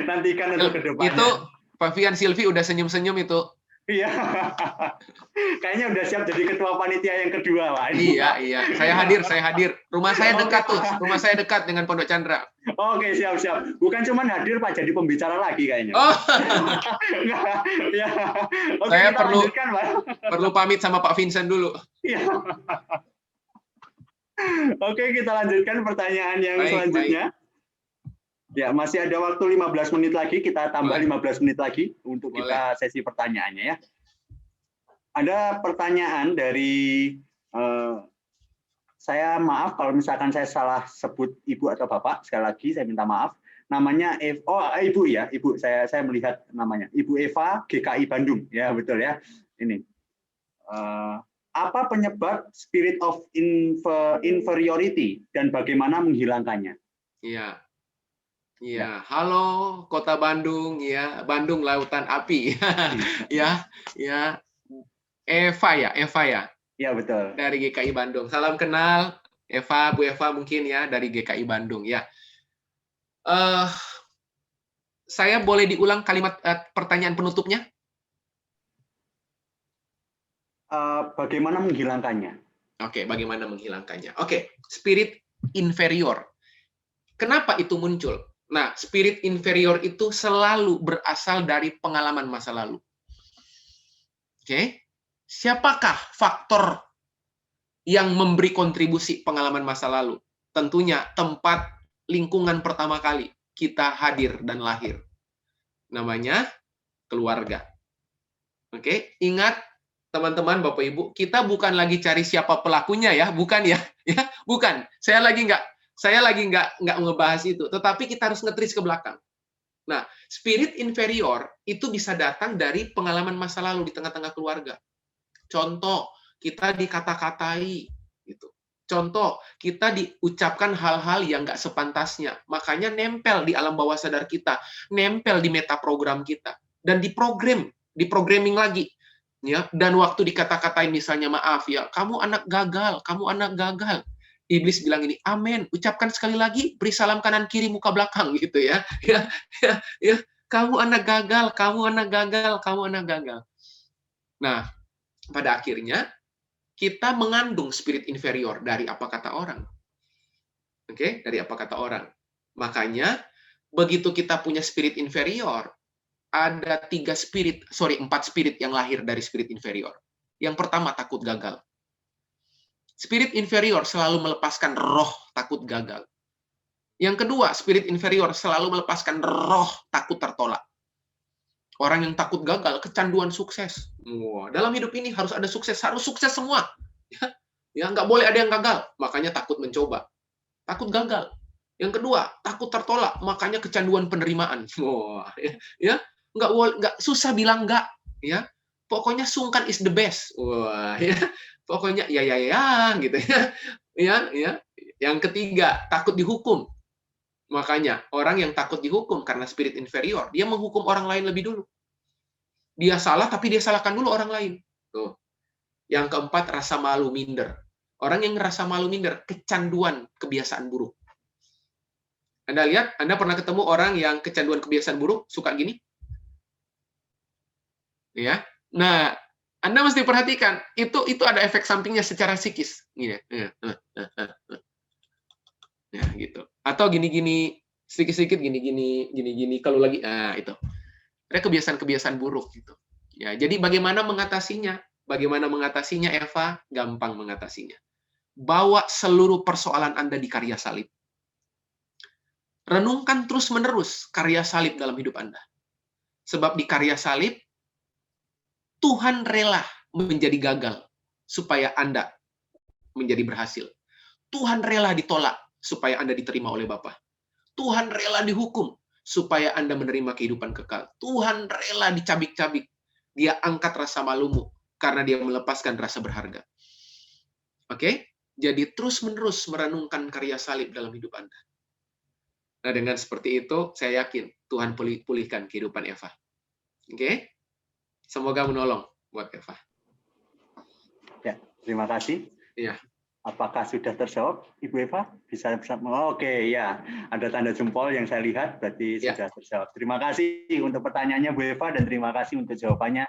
nantikan untuk ke depannya. Itu Pak Fian Silvi udah senyum-senyum itu. Iya. Kayaknya udah siap jadi ketua panitia yang kedua, Pak. Iya. Saya hadir. Rumah saya dekat tuh. Rumah saya dekat dengan Pondok Chandra. Oke, siap. Bukan cuma hadir, Pak, jadi pembicara lagi kayaknya. Oh. Ya. Oke, saya kita perlu lanjutkan, Pak. Perlu pamit sama Pak Vincent dulu. Iya. Oke, kita lanjutkan pertanyaan yang selanjutnya. Baik. Ya, masih ada waktu 15 menit lagi, kita tambah 15 menit lagi untuk kita sesi pertanyaannya ya. Ada pertanyaan dari saya, maaf kalau misalkan saya salah sebut Ibu atau Bapak, sekali lagi saya minta maaf. Namanya Ibu ya, Ibu, saya melihat namanya. Ibu Eva, GKI Bandung. Ya, betul ya. Ini. Apa penyebab spirit of inferiority dan bagaimana menghilangkannya? Iya. Iya, halo Kota Bandung ya, Bandung Lautan Api. ya. Eva ya. Iya, betul. Dari GKI Bandung. Salam kenal Eva, Bu Eva mungkin ya dari GKI Bandung ya. Saya boleh diulang kalimat pertanyaan penutupnya? Bagaimana menghilangkannya? Oke, bagaimana menghilangkannya? Oke, spirit inferior. Kenapa itu muncul? Nah, spirit inferior itu selalu berasal dari pengalaman masa lalu. Oke, siapakah faktor yang memberi kontribusi pengalaman masa lalu? Tentunya tempat lingkungan pertama kali kita hadir dan lahir. Namanya keluarga. Oke, ingat teman-teman, Bapak Ibu, kita bukan lagi cari siapa pelakunya ya, bukan ya, ya, bukan. Saya lagi nggak ngebahas itu, tetapi kita harus ngetris ke belakang. Nah, spirit inferior itu bisa datang dari pengalaman masa lalu di tengah-tengah keluarga. Contoh, kita dikata-katai, gitu. Contoh, kita diucapkan hal-hal yang nggak sepantasnya, makanya nempel di alam bawah sadar kita, nempel di metaprogram kita, dan diprogramming lagi. Ya, dan waktu dikata-katain misalnya maaf ya, kamu anak gagal, kamu anak gagal. Iblis bilang ini, amin. Ucapkan sekali lagi, beri salam kanan kiri muka belakang gitu ya. Ya, kamu anak gagal, kamu anak gagal, kamu anak gagal. Nah, pada akhirnya kita mengandung spirit inferior dari apa kata orang. Oke, dari apa kata orang. Makanya begitu kita punya spirit inferior, ada 4 spirit yang lahir dari spirit inferior. Yang pertama, takut gagal. Spirit inferior selalu melepaskan roh takut gagal. Yang kedua, spirit inferior selalu melepaskan roh takut tertolak. Orang yang takut gagal, kecanduan sukses. Wah, dalam hidup ini harus ada sukses, harus sukses semua. Ya, nggak boleh ada yang gagal, makanya takut mencoba. Takut gagal. Yang kedua, takut tertolak, makanya kecanduan penerimaan. Wah, ya, nggak susah bilang nggak, ya. Pokoknya sungkan is the best. Wah, ya. Pokoknya ya gitu ya. Ya. Yang ketiga, takut dihukum. Makanya orang yang takut dihukum karena spirit inferior, dia menghukum orang lain lebih dulu. Dia salah tapi dia salahkan dulu orang lain. Tuh. Yang keempat, rasa malu minder. Orang yang ngerasa malu minder, kecanduan kebiasaan buruk. Anda lihat, Anda pernah ketemu orang yang kecanduan kebiasaan buruk, suka gini? Ya. Nah, Anda mesti perhatikan, itu ada efek sampingnya secara psikis. Gini. Ya, gitu. Atau gini-gini, sedikit-sedikit gini-gini, kalau lagi itu. Ada kebiasaan-kebiasaan buruk gitu. Ya, jadi bagaimana mengatasinya? Bagaimana mengatasinya, Eva? Gampang mengatasinya. Bawa seluruh persoalan Anda di karya salib. Renungkan terus-menerus karya salib dalam hidup Anda. Sebab di karya salib, Tuhan rela menjadi gagal supaya Anda menjadi berhasil. Tuhan rela ditolak supaya Anda diterima oleh Bapa. Tuhan rela dihukum supaya Anda menerima kehidupan kekal. Tuhan rela dicabik-cabik. Dia angkat rasa malumu karena dia melepaskan rasa berharga. Oke? Jadi terus-menerus merenungkan karya salib dalam hidup Anda. Nah, dengan seperti itu, saya yakin Tuhan pulihkan kehidupan Eva. Oke? Semoga menolong buat Eva. Ya, terima kasih. Ya. Apakah sudah terjawab, Ibu Eva? Bisa oke, ya. Ada tanda jempol yang saya lihat, berarti sudah terjawab. Terima kasih untuk pertanyaannya, Bu Eva, dan terima kasih untuk jawabannya,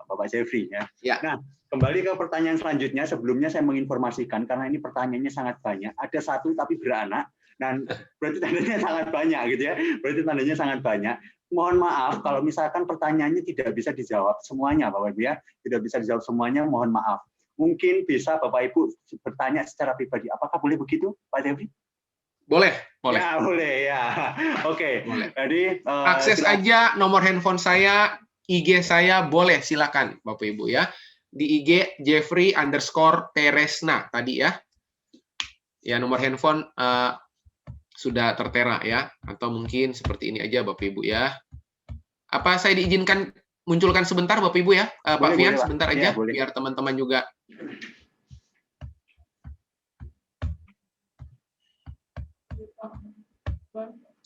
Bapak Jeffrey. Ya. Nah, kembali ke pertanyaan selanjutnya. Sebelumnya saya menginformasikan, karena ini pertanyaannya sangat banyak. Ada satu tapi beranak, dan berarti tandanya sangat banyak, gitu ya. Berarti tandanya sangat banyak. Mohon maaf kalau misalkan pertanyaannya tidak bisa dijawab semuanya, Bapak Ibu ya. Tidak bisa dijawab semuanya, mohon maaf. Mungkin bisa Bapak Ibu bertanya secara pribadi. Apakah boleh begitu, Pak Jeffrey? Boleh. Ya, boleh ya. Oke. Boleh. Jadi akses aja nomor handphone saya, IG saya, boleh silakan Bapak Ibu ya. Di IG Jeffrey_Teresna tadi ya. Ya, nomor handphone sudah tertera ya, atau mungkin seperti ini aja Bapak Ibu ya. Apa saya diizinkan munculkan sebentar Bapak Ibu ya, Pak Fian, sebentar aja ya, biar teman-teman juga.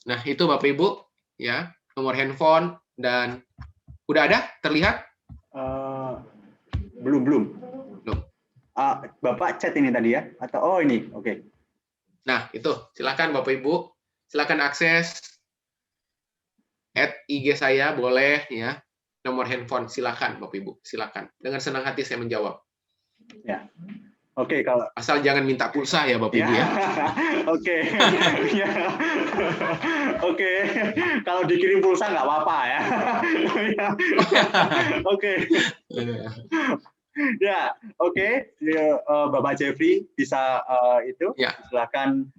Nah, itu Bapak Ibu ya, nomor handphone dan udah ada terlihat? Belum. Bapak chat ini tadi ya, atau ini, oke. Nah, itu silakan Bapak Ibu, silakan akses @IG saya boleh ya. Nomor handphone silakan Bapak Ibu, silakan. Dengan senang hati saya menjawab. Ya. Oke, kalau Asal jangan minta pulsa ya Bapak Ibu ya. Oke. Ya. Oke. Kalau dikirim pulsa nggak apa-apa ya. Ya. Oke. Ya, oke. Ya, Bapak Jeffrey bisa itu Ya, silakan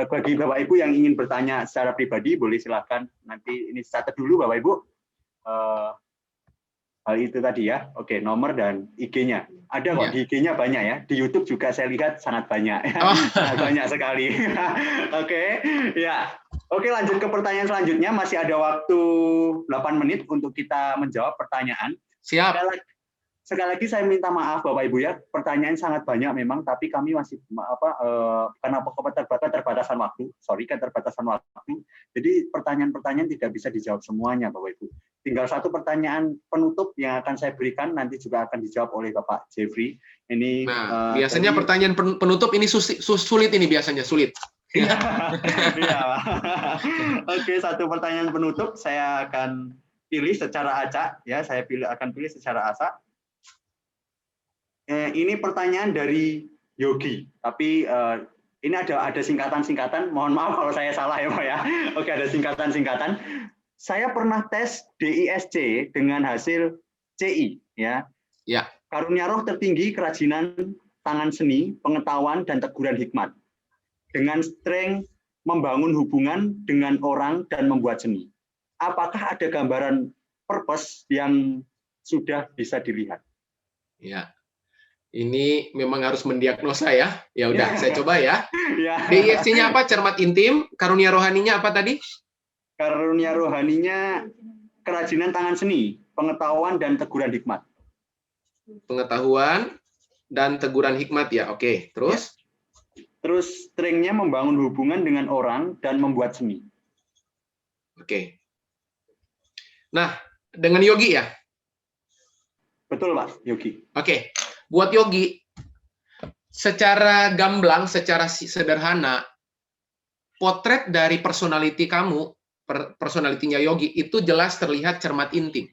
bagi Bapak Ibu yang ingin bertanya secara pribadi boleh silakan nanti ini catat dulu Bapak Ibu. Hal itu tadi ya. Oke, nomor dan IG-nya. Ada kok ya. di IG-nya banyak ya. Di YouTube juga saya lihat sangat banyak. Oh. Sangat banyak sekali. Oke, ya. Oke, lanjut ke pertanyaan selanjutnya. Masih ada waktu 8 menit untuk kita menjawab pertanyaan. Siap. Sekali lagi saya minta maaf Bapak Ibu ya, pertanyaan sangat banyak memang, tapi kami masih karena keterbatasan waktu, keterbatasan waktu. Jadi pertanyaan-pertanyaan tidak bisa dijawab semuanya Bapak Ibu. Tinggal satu pertanyaan penutup yang akan saya berikan nanti juga akan dijawab oleh Bapak Jeffrey. Ini biasanya pertanyaan penutup ini sulit ini biasanya sulit. Iya. Oke, satu pertanyaan penutup saya akan pilih secara acak ya, akan pilih secara acak. Ini pertanyaan dari Yogi, tapi ini ada singkatan-singkatan. Mohon maaf kalau saya salah ya Pak ya. Oke, ada singkatan-singkatan. Saya pernah tes DISC dengan hasil CI ya. Ya. Karunia roh tertinggi, kerajinan tangan seni, pengetahuan dan teguran hikmat. Dengan strength membangun hubungan dengan orang dan membuat seni. Apakah ada gambaran purpose yang sudah bisa dilihat? Ya. Ini memang harus mendiagnosa ya. Ya udah, saya coba ya. Ya. DISC-nya apa? Cermat intim. Karunia rohaninya apa tadi? Karunia rohaninya kerajinan tangan seni, pengetahuan dan teguran hikmat. Pengetahuan dan teguran hikmat ya. Oke, terus? Ya. Terus strength-nya membangun hubungan dengan orang dan membuat seni. Oke. Nah, dengan Yogi ya? Betul Pak, Yogi. Oke. Buat Yogi, secara gamblang, secara sederhana, potret dari personality kamu, personality-nya Yogi, itu jelas terlihat cermat intim.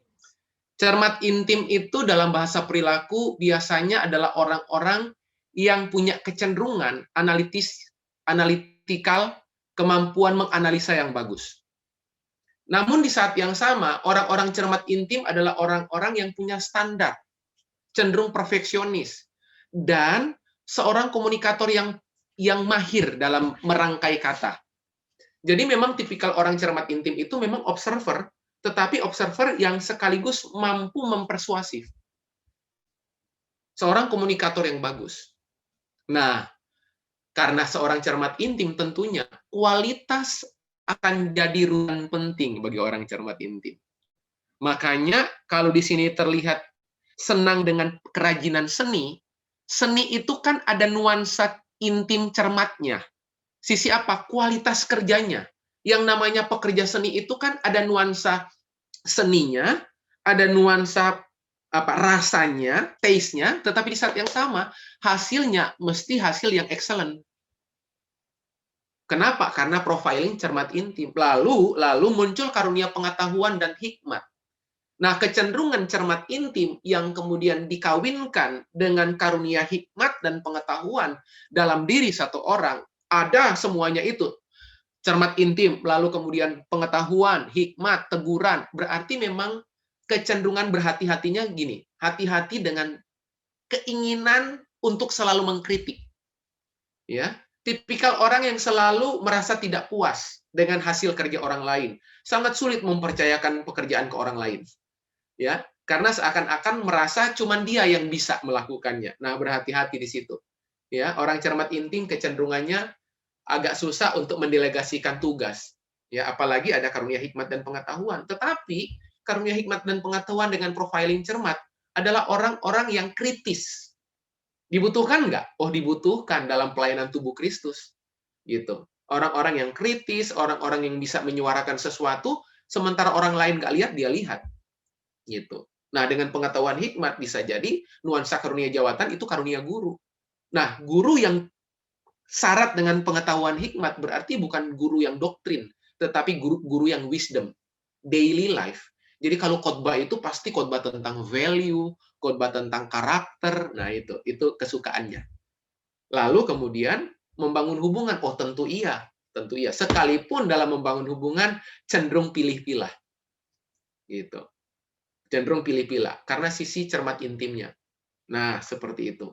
Cermat intim itu dalam bahasa perilaku biasanya adalah orang-orang yang punya kecenderungan analitikal, kemampuan menganalisa yang bagus. Namun di saat yang sama, orang-orang cermat intim adalah orang-orang yang punya standar, cenderung perfeksionis, dan seorang komunikator yang mahir dalam merangkai kata. Jadi memang tipikal orang cermat intim itu memang observer, tetapi observer yang sekaligus mampu mempersuasif. Seorang komunikator yang bagus. Nah, karena seorang cermat intim tentunya kualitas akan jadi ruang penting bagi orang cermat intim. Makanya kalau di sini terlihat senang dengan kerajinan seni, seni itu kan ada nuansa intim cermatnya. Sisi apa? Kualitas kerjanya. Yang namanya pekerja seni itu kan ada nuansa seninya, ada nuansa rasanya, taste-nya, tetapi di saat yang sama hasilnya mesti hasil yang excellent. Kenapa? Karena profiling cermat intim. Lalu muncul karunia pengetahuan dan hikmat. Nah, kecenderungan cermat intim yang kemudian dikawinkan dengan karunia hikmat dan pengetahuan dalam diri satu orang, ada semuanya itu. Cermat intim, lalu kemudian pengetahuan, hikmat, teguran, berarti memang kecenderungan berhati-hatinya gini, hati-hati dengan keinginan untuk selalu mengkritik. Ya, tipikal orang yang selalu merasa tidak puas dengan hasil kerja orang lain, sangat sulit mempercayakan pekerjaan ke orang lain. Ya, karena seakan-akan merasa cuma dia yang bisa melakukannya. Nah, berhati-hati di situ. Ya, orang cermat intim kecenderungannya agak susah untuk mendelegasikan tugas. Ya, apalagi ada karunia hikmat dan pengetahuan. Tetapi karunia hikmat dan pengetahuan dengan profiling cermat adalah orang-orang yang kritis. Dibutuhkan nggak? Oh, dibutuhkan dalam pelayanan tubuh Kristus. Gitu. Orang-orang yang kritis, orang-orang yang bisa menyuarakan sesuatu, sementara orang lain nggak lihat, dia lihat. Gitu. Nah, dengan pengetahuan hikmat bisa jadi nuansa karunia jawatan itu karunia guru. Nah, guru yang syarat dengan pengetahuan hikmat berarti bukan guru yang doktrin, tetapi guru yang wisdom, daily life. Jadi kalau khotbah itu pasti khotbah tentang value, khotbah tentang karakter. Nah, itu kesukaannya. Lalu kemudian membangun hubungan, oh tentu iya. Sekalipun dalam membangun hubungan cenderung pilih-pilah, gitu. Cenderung pilih-pilah karena sisi cermat intimnya. Nah, seperti itu.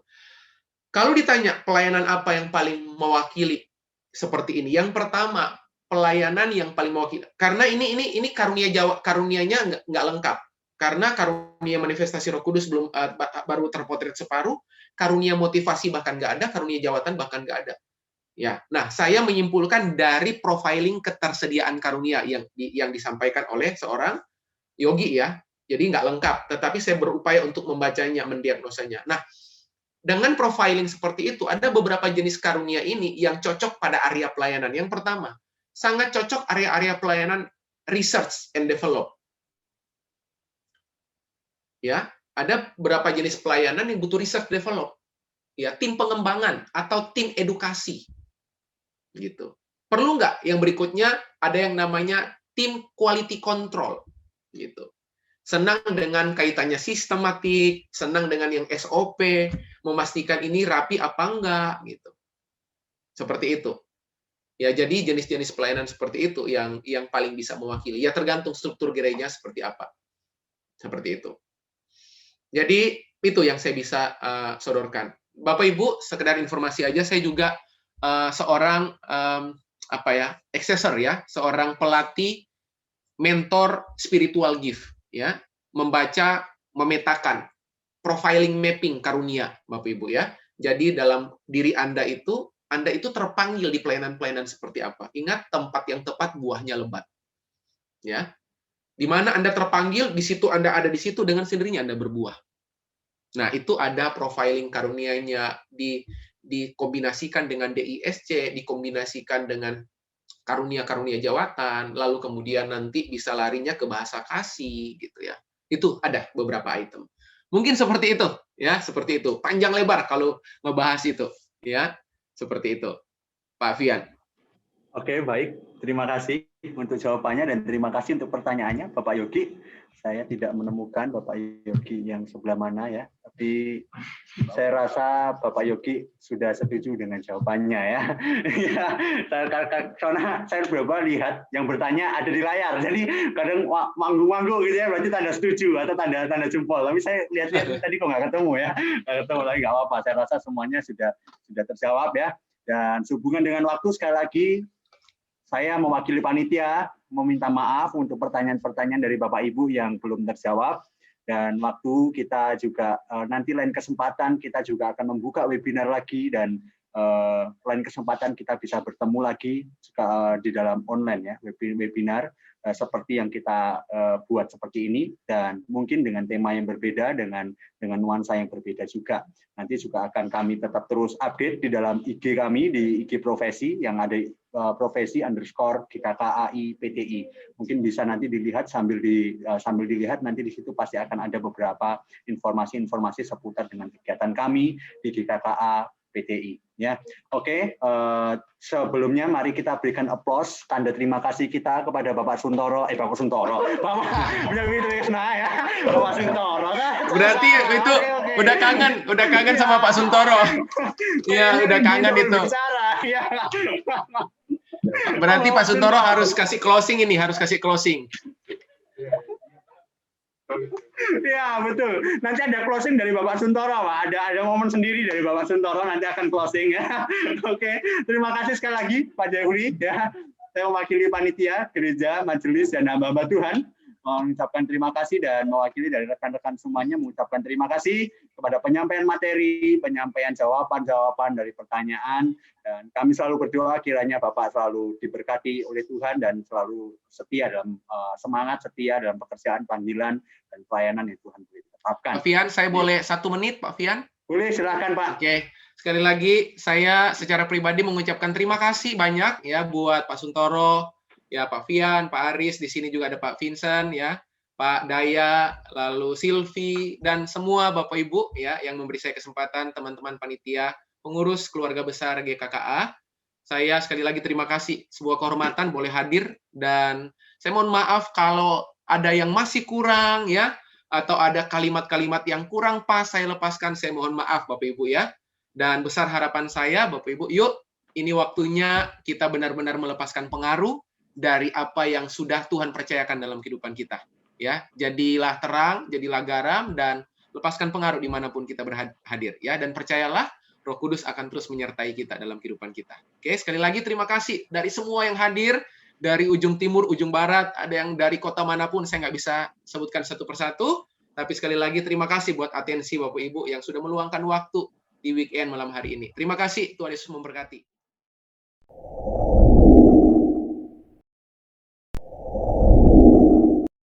Kalau ditanya pelayanan apa yang paling mewakili seperti ini, yang pertama pelayanan yang paling mewakili, karena ini karunianya nggak lengkap, karena karunia manifestasi Roh Kudus belum baru terpotret separuh, karunia motivasi bahkan nggak ada, karunia jawatan bahkan nggak ada. Ya, nah saya menyimpulkan dari profiling ketersediaan karunia yang disampaikan oleh seorang yogi ya, jadi nggak lengkap, tetapi saya berupaya untuk membacanya, mendiagnosanya. Nah, dengan profiling seperti itu, ada beberapa jenis karunia ini yang cocok pada area pelayanan. Yang pertama, sangat cocok area-area pelayanan research and develop. Ya, ada beberapa jenis pelayanan yang butuh research develop. Ya, tim pengembangan atau tim edukasi. Gitu. Perlu nggak yang berikutnya ada yang namanya tim quality control. Gitu. Senang dengan kaitannya sistematik, senang dengan yang SOP, memastikan ini rapi apa enggak, gitu. Seperti itu. Ya, jadi jenis-jenis pelayanan seperti itu yang paling bisa mewakili. Ya, tergantung struktur gerejanya seperti apa. Seperti itu. Jadi, itu yang saya bisa sodorkan. Bapak Ibu, sekedar informasi aja, saya juga seorang accessor ya, seorang pelatih mentor spiritual gift ya, memetakan profiling mapping karunia Bapak Ibu ya. Jadi dalam diri Anda itu terpanggil di pelayanan-pelayanan seperti apa. Ingat, tempat yang tepat buahnya lebat. Ya. Di mana Anda terpanggil, di situ Anda ada di situ, dengan sendirinya Anda berbuah. Nah, itu ada profiling karunianya, dikombinasikan dengan DISC, dikombinasikan dengan karunia-karunia jawatan, lalu kemudian nanti bisa larinya ke bahasa kasih, gitu ya. Itu ada beberapa item. Mungkin seperti itu, ya, seperti itu. Panjang lebar kalau ngebahas itu, ya, seperti itu. Pak Fian. Oke, baik. Terima kasih untuk jawabannya dan terima kasih untuk pertanyaannya, Bapak Yogi. Saya tidak menemukan Bapak Yogi yang sebelah mana ya, tapi saya rasa Bapak Yogi sudah setuju dengan jawabannya ya. Karena saya beberapa lihat yang bertanya ada di layar, jadi kadang manggung-manggung gitu ya, berarti tanda setuju atau tanda jempol. Tapi saya lihat-lihat tadi kok nggak ketemu ya, nggak ketemu lagi, nggak apa-apa. Saya rasa semuanya sudah terjawab ya. Dan sehubungan dengan waktu, sekali lagi saya mewakili panitia meminta maaf untuk pertanyaan-pertanyaan dari Bapak Ibu yang belum terjawab. Dan waktu kita juga nanti lain kesempatan kita juga akan membuka webinar lagi, dan lain kesempatan kita bisa bertemu lagi di dalam online ya, webinar seperti yang kita buat seperti ini, dan mungkin dengan tema yang berbeda, dengan nuansa yang berbeda juga. Nanti juga akan kami tetap terus update di dalam IG kami, di IG profesi yang ada profesi_GKKAI PTI. Mungkin bisa nanti dilihat sambil dilihat, nanti di situ pasti akan ada beberapa informasi-informasi seputar dengan kegiatan kami di GKKA PTI. Ya, oke. Sebelumnya mari kita berikan applause, tanda terima kasih kita kepada Bapak Suntoro, Bapak Wisna ya, Bapak Suntoro. Berarti itu udah kangen sama Pak Suntoro. Iya, udah kangen itu. Berarti Pak Suntoro harus kasih closing ini, Ya, betul. Nanti ada closing dari Bapak Suntoro, Pak. Ada momen sendiri dari Bapak Suntoro, nanti akan closing ya. Oke, terima kasih sekali lagi Pak Jehuri ya. Saya mewakili panitia, gereja, majelis, dan hamba-hamba Tuhan mengucapkan terima kasih, dan mewakili dari rekan-rekan semuanya mengucapkan terima kasih kepada penyampaian materi, penyampaian jawaban-jawaban dari pertanyaan, dan kami selalu berdoa kiranya Bapak selalu diberkati oleh Tuhan dan selalu setia dalam semangat setia dalam pekerjaan, panggilan, dan pelayanan yang Tuhan beri tetapkan. Pak Fian, saya boleh 1 menit, Pak Fian? Boleh, silakan Pak. Oke, sekali lagi saya secara pribadi mengucapkan terima kasih banyak ya buat Pak Suntoro, ya Pak Fian, Pak Aris, di sini juga ada Pak Vincent ya, Pak Daya, lalu Silvi, dan semua Bapak Ibu ya yang memberi saya kesempatan, teman-teman panitia, pengurus keluarga besar GKKA. Saya sekali lagi terima kasih, sebuah kehormatan boleh hadir, dan saya mohon maaf kalau ada yang masih kurang ya, atau ada kalimat-kalimat yang kurang pas saya lepaskan, saya mohon maaf Bapak Ibu ya. Dan besar harapan saya, Bapak Ibu, yuk ini waktunya kita benar-benar melepaskan pengaruh dari apa yang sudah Tuhan percayakan dalam kehidupan kita. Ya, jadilah terang, jadilah garam, dan lepaskan pengaruh dimanapun kita berhadir. Ya, dan percayalah, Roh Kudus akan terus menyertai kita dalam kehidupan kita. Oke, sekali lagi terima kasih dari semua yang hadir, dari ujung timur, ujung barat, ada yang dari kota manapun, saya nggak bisa sebutkan satu persatu, tapi sekali lagi terima kasih buat atensi Bapak Ibu yang sudah meluangkan waktu di weekend malam hari ini. Terima kasih, Tuhan Yesus memberkati.